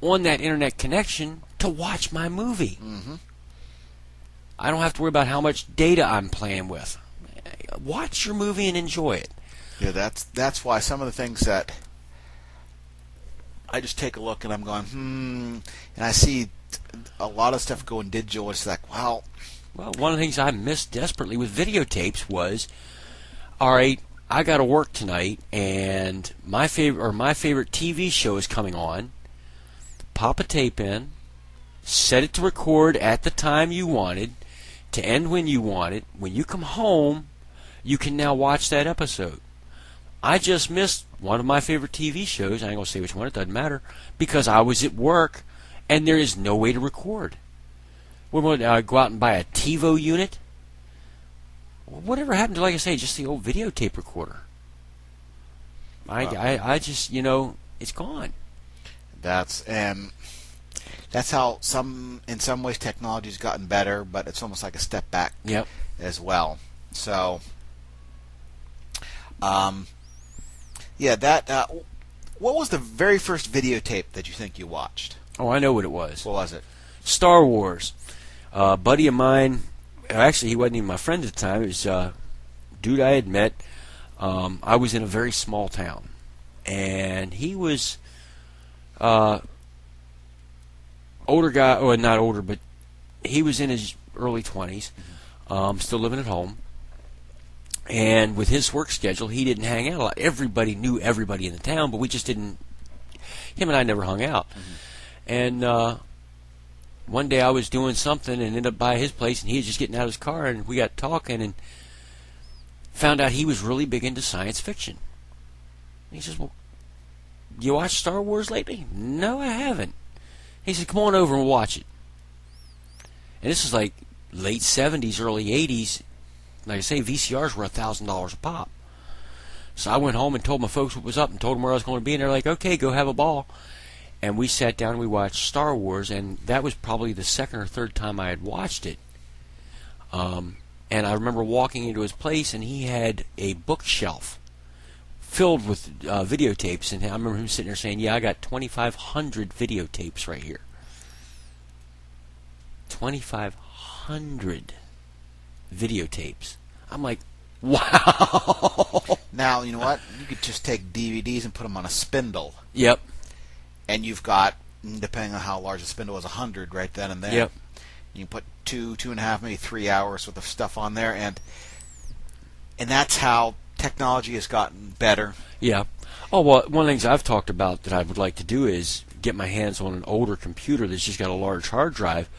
on that internet connection to watch my movie. Mm-hmm. I don't have to worry about how much data I'm playing with. Watch your movie and enjoy it. Yeah, that's why some of the things that I just take a look and I'm going, and I see a lot of stuff going digital. It's like, wow. Well, one of the things I missed desperately with videotapes was, all right, I got to work tonight, and my favorite TV show is coming on. Pop a tape in, set it to record at the time you wanted, to end when you wanted. When you come home, you can now watch that episode. I just missed one of my favorite TV shows. I ain't going to say which one, it doesn't matter, because I was at work, and there is no way to record. We're going to go out and buy a TiVo unit. Whatever happened to, like I say, just the old videotape recorder? I just, it's gone. That's how in some ways technology's gotten better, but it's almost like a step back as well. So, what was the very first videotape that you think you watched? Oh, I know what it was. What was it? Star Wars. A buddy of mine, actually he wasn't even my friend at the time, it was a dude I had met. I was in a very small town, and he was older guy, or not older, but he was in his early 20s, still living at home. And with his work schedule, he didn't hang out a lot. Everybody knew everybody in the town, but we just didn't. Him and I never hung out. And one day I was doing something and ended up by his place, and he was just getting out of his car, and we got talking and found out he was really big into science fiction. And he says, "Well, you watched Star Wars lately?" "No, I haven't." He said, "Come on over and watch it." And this is like late 70s, early 80s. Like I say, VCRs were $1,000 a pop. So I went home and told my folks what was up and told them where I was going to be, and they're like, "Okay, go have a ball." And we sat down and we watched Star Wars, and that was probably the second or third time I had watched it. And I remember walking into his place, and he had a bookshelf filled with videotapes, and I remember him sitting there saying, "Yeah, I got 2,500 videotapes right here." 2,500 videotapes. I'm like, wow. Now, you know what? You could just take DVDs and put them on a spindle. Yep. And you've got, depending on how large the spindle is, 100 right then and there. Yep. You can put 2.5, maybe 3 hours worth of stuff on there, and that's how technology has gotten better. Yeah. Oh, well, one of the things I've talked about that I would like to do is get my hands on an older computer that's just got a large hard drive,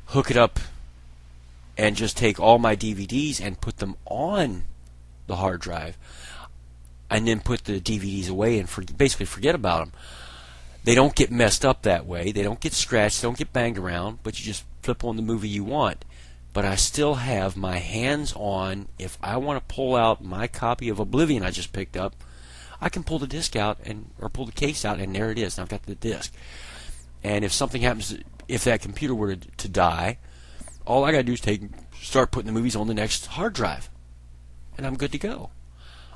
hook it up, and just take all my DVDs and put them on the hard drive, and then put the DVDs away and basically forget about them. They don't get messed up that way. They don't get scratched. They don't get banged around, but you just flip on the movie you want. But I still have my hands on, if I want to pull out my copy of Oblivion I just picked up, I can pull the disc out or pull the case out, and there it is. And I've got the disc. And if something happens, if that computer were to die, all I got to do is start putting the movies on the next hard drive, and I'm good to go.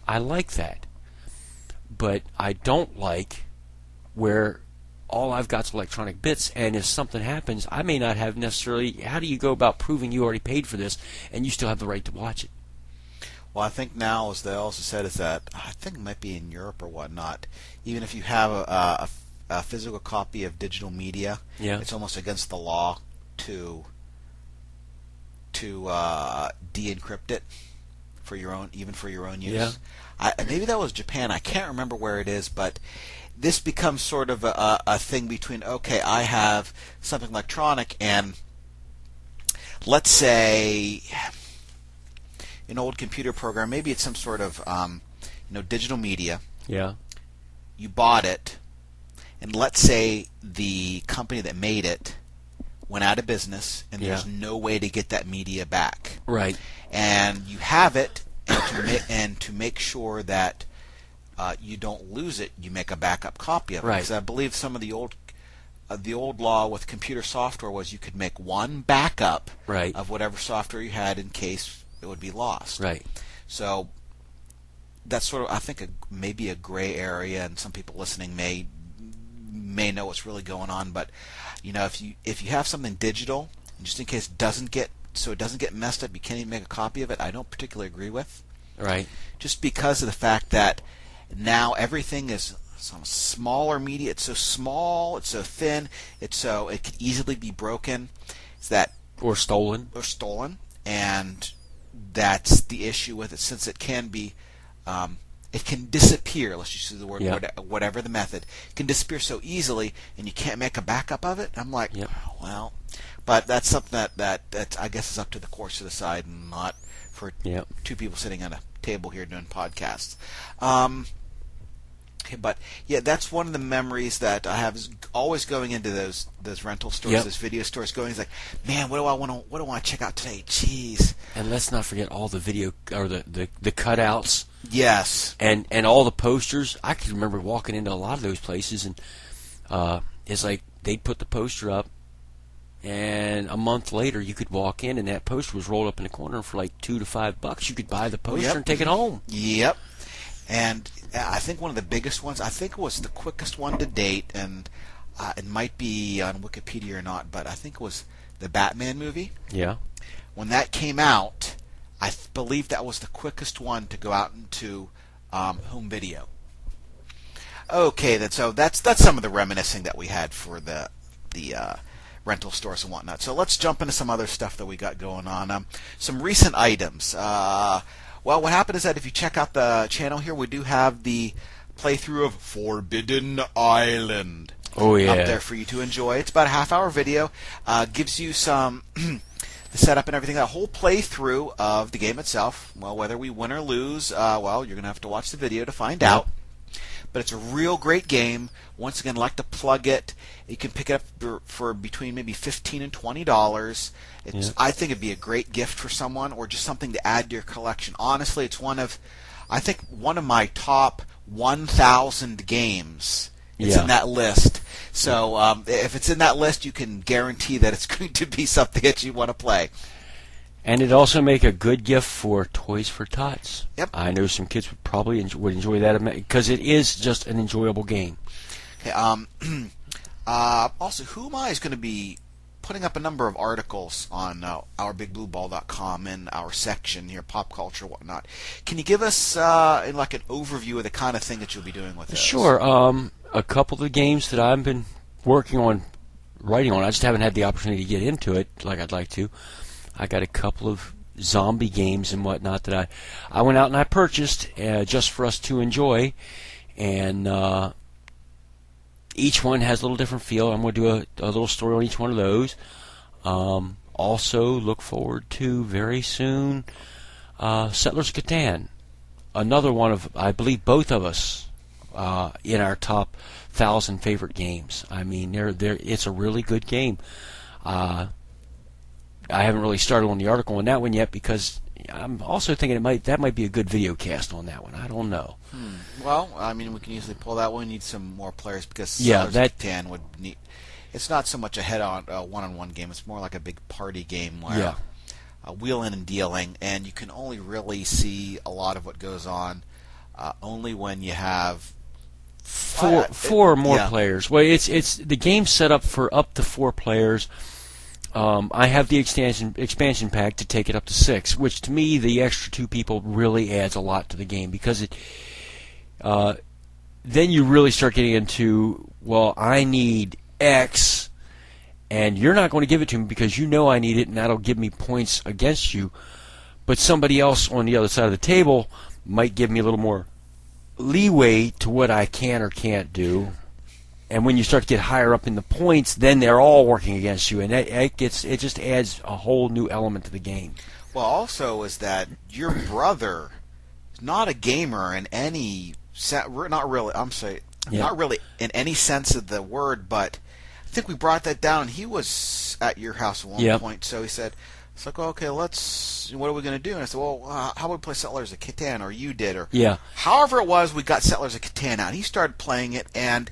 I like that. But I don't like where all I've got is electronic bits, and if something happens, I may not have necessarily... How do you go about proving you already paid for this, and you still have the right to watch it? Well, I think now, as they also said, is that I think it might be in Europe or whatnot. Even if you have a physical copy of digital media, it's almost against the law to de-encrypt it for your own, even for your own use. Yeah. Maybe that was Japan. I can't remember where it is, but this becomes sort of a thing between, okay, I have something electronic, and let's say an old computer program, maybe it's some sort of digital media. Yeah. You bought it, and let's say the company that made it went out of business, and there's no way to get that media back. Right. And you have it, and to make sure that you don't lose it, you make a backup copy of it. Right. Because I believe some of the old law with computer software was you could make one backup of whatever software you had in case it would be lost. Right. So that's sort of, I think, maybe a gray area, and some people listening may know what's really going on. But if you have something digital, just in case it doesn't get messed up, you can't even make a copy of it. I don't particularly agree with. Right. Just because of the fact that now everything is some smaller media. It's so small, it's so thin, it could easily be broken. Or stolen, and that's the issue with it, since it can be, it can disappear. Let's just use the word, whatever the method, it can disappear so easily, and you can't make a backup of it. I'm like, well, but that's something that I guess is up to the courts to decide, and not for two people sitting on a table here doing podcasts. But that's one of the memories that I have, is always going into those rental stores, those video stores, going, it's like, man, what do I want to check out today? Jeez. And let's not forget all the video, or the cutouts. Yes. And all the posters. I can remember walking into a lot of those places, and it's like they'd put the poster up, and a month later you could walk in, and that poster was rolled up in the corner for like $2 to $5. You could buy the poster and take it home. Yep. And I think one of the biggest ones, I think it was the quickest one to date, and it might be on Wikipedia or not, but I think it was the Batman movie. Yeah. When that came out, I believe that was the quickest one to go out into home video. Okay, so that's some of the reminiscing that we had for the rental stores and whatnot. So let's jump into some other stuff that we got going on. Some recent items. Well, what happened is that if you check out the channel here, we do have the playthrough of Forbidden Island up there for you to enjoy. It's about a half-hour video. Gives you some the setup and everything. That whole playthrough of the game itself. Well, whether we win or lose, well, you're going to have to watch the video to find out. But it's a real great game. Once again, I'd like to plug it. You can pick it up for between maybe $15 and $20. I think it'd be a great gift for someone, or just something to add to your collection. Honestly, it's one of my top 1,000 games. It's in that list. So if it's in that list, you can guarantee that it's going to be something that you want to play. And it'd also make a good gift for Toys for Tots. Yep. I know some kids would probably enjoy that, because it is just an enjoyable game. Okay, also, HuMei is going to be putting up a number of articles on OurBigBlueBall.com in our section here, pop culture, whatnot. Can you give us like an overview of the kind of thing that you'll be doing with this? Sure. A couple of the games that I've been working on, writing on, I just haven't had the opportunity to get into it like I'd like to. I got a couple of zombie games and whatnot that I went out and I purchased just for us to enjoy, and each one has a little different feel. I'm going to do a little story on each one of those. Also, look forward to very soon Settlers of Catan, another one of, I believe, both of us in our top 1,000 favorite games. I mean, it's a really good game. I haven't really started on the article on that one yet, because I'm also thinking that might be a good video cast on that one. I don't know. Well, I mean, we can easily pull that one. We need some more players because Yeah, Settlers of Catan would need. It's not so much a head-on one-on-one game. It's more like a big party game where wheeling and dealing, and you can only really see a lot of what goes on only when you have four or more players. Well, it's the game's set up for up to 4 players. I have the expansion pack to take it up to 6, which to me the extra 2 people really adds a lot to the game because then you really start getting into, well, I need X, and you're not going to give it to me because you know I need it, and that'll give me points against you. But somebody else on the other side of the table might give me a little more leeway to what I can or can't do. And when you start to get higher up in the points, then they're all working against you, and it just adds a whole new element to the game. Well, also is that your brother is not a gamer in any not really. I'm sorry, not really in any sense of the word, but I think we brought that down. He was at your house at one point, so he said, "It's like, okay, what are we going to do?" And I said, "Well, how about we play Settlers of Catan, or you did, or however it was, we got Settlers of Catan out." And he started playing it, and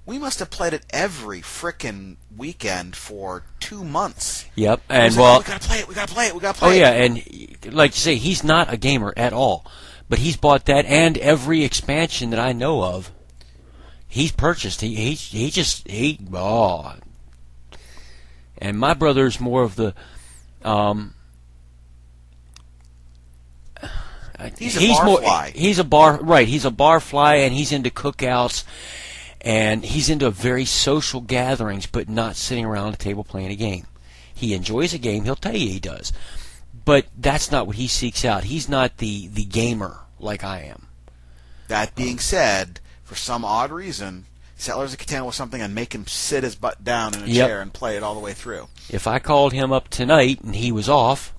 we must have played it every frickin' weekend for 2 months. Yep, and we gotta play it. We gotta play it. We gotta play it. Oh yeah, and like you say, he's not a gamer at all, but he's bought that and every expansion that I know of. He's purchased. And my brother's more of the. He's a barfly. He's a barfly, and he's into cookouts. And he's into very social gatherings, but not sitting around a table playing a game. He enjoys a game. He'll tell you he does. But that's not what he seeks out. He's not the gamer like I am. That being said, for some odd reason, Settlers of Catan was something I'd make him sit his butt down in a chair and play it all the way through. If I called him up tonight and he was off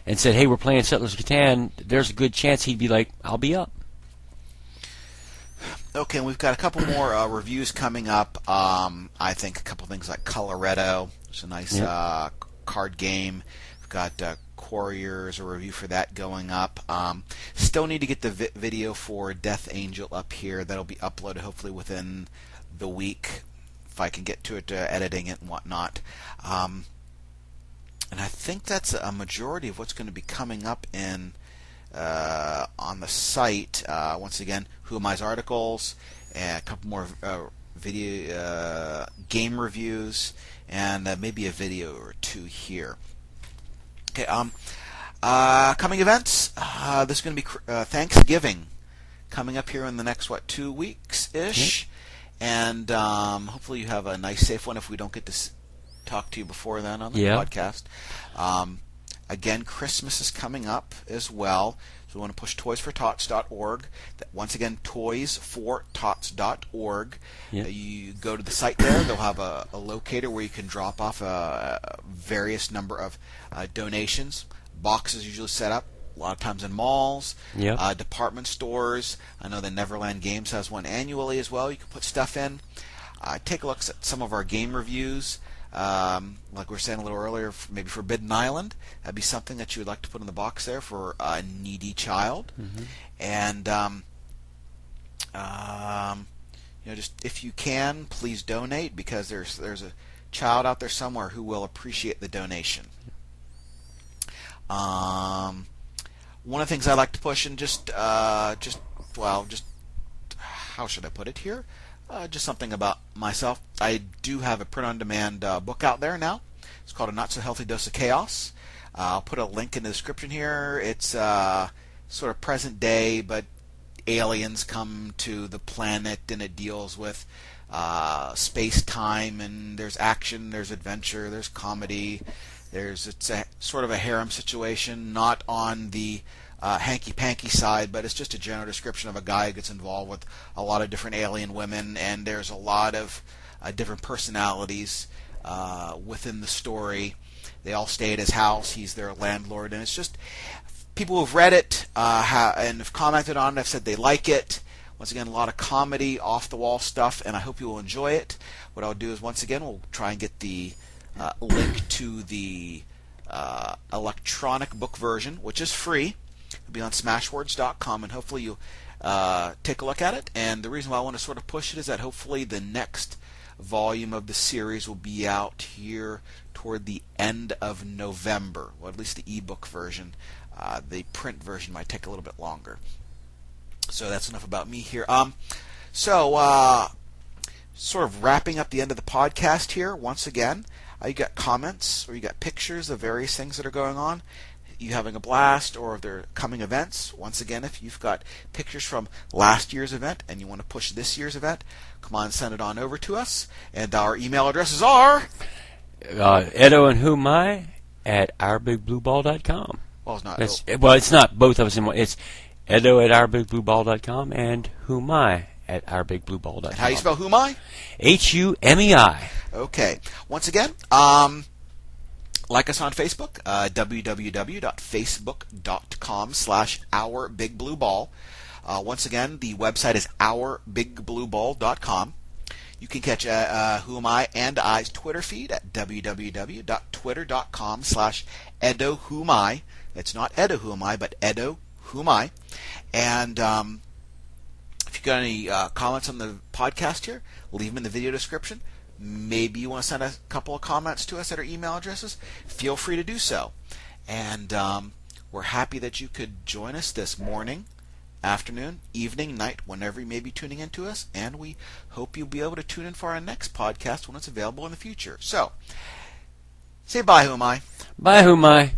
and said, "Hey, we're playing Settlers of Catan," there's a good chance he'd be like, "I'll be up." Okay, and we've got a couple more reviews coming up. I think a couple things like Coloretto. It's a nice card game. We've got Quarriors, a review for that going up. Still need to get the video for Death Angel up here. That'll be uploaded hopefully within the week, if I can get to it, editing it and whatnot. And I think that's a majority of what's going to be coming up in on the site. Once again, HuMei's articles, and a couple more video game reviews, and maybe a video or 2 here. Okay. Coming events. This is going to be Thanksgiving coming up here in the next 2 weeks ish, and hopefully you have a nice, safe one. If we don't get to talk to you before then on the podcast. Again, Christmas is coming up as well, so we want to push toysfortots.org. Once again, toysfortots.org. You go to the site there. They'll have a locator where you can drop off a various number of donations. Boxes usually set up a lot of times in malls, department stores. I know the Neverland Games has one annually as well. You can put stuff in. Take a look at some of our game reviews. Like we were saying a little earlier, maybe Forbidden Island. That'd be something that you would like to put in the box there for a needy child. And just if you can, please donate, because there's a child out there somewhere who will appreciate the donation. One of the things I like to push, and just how should I put it here? Just something about myself. I do have a print-on-demand book out there now. It's called A Not So Healthy Dose of Chaos. I'll put a link in the description here. It's sort of present day, but aliens come to the planet, and it deals with space-time, and there's action, there's adventure, there's comedy. It's a sort of a harem situation, not on the hanky-panky side, but it's just a general description of a guy who gets involved with a lot of different alien women, and there's a lot of different personalities within the story. They all stay at his house. He's their landlord, and it's just people who've read it and have commented on it have said they like it. Once again, a lot of comedy, off-the-wall stuff, and I hope you will enjoy it. What I'll do is, once again, we'll try and get the link to the electronic book version, which is free. It'll be on smashwords.com, and hopefully you take a look at it. And the reason why I want to sort of push it is that hopefully the next volume of the series will be out here toward the end of November, or at least the ebook version. The print version might take a little bit longer. So that's enough about me here. Sort of wrapping up the end of the podcast here. Once again, you got comments or you got pictures of various things that are going on. You having a blast, or if they're coming events. Once again, if you've got pictures from last year's event and you want to push this year's event, come on, send it on over to us. And our email addresses are Edo and HuMei at OurBigBlueBall.com. Well, it's not. It's not both of us in one. It's Edo at OurBigBlueBall.com and HuMei at OurBigBlueBall.com. And how do you spell HuMei? HuMei. Okay. Once again, like us on Facebook, www.facebook.com/OurBigBlueBall. Once again, the website is OurBigBlueBall.com. You can catch HuMei and I's Twitter feed at www.twitter.com/Edo HuMei. It's not Edo HuMei, but Edo HuMei. And if you've got any comments on the podcast here, leave them in the video description. Maybe you want to send a couple of comments to us at our email addresses. Feel free to do so. And we're happy that you could join us this morning, afternoon, evening, night, whenever you may be tuning in to us. And we hope you'll be able to tune in for our next podcast when it's available in the future. So, say bye, HuMei. Bye, HuMei.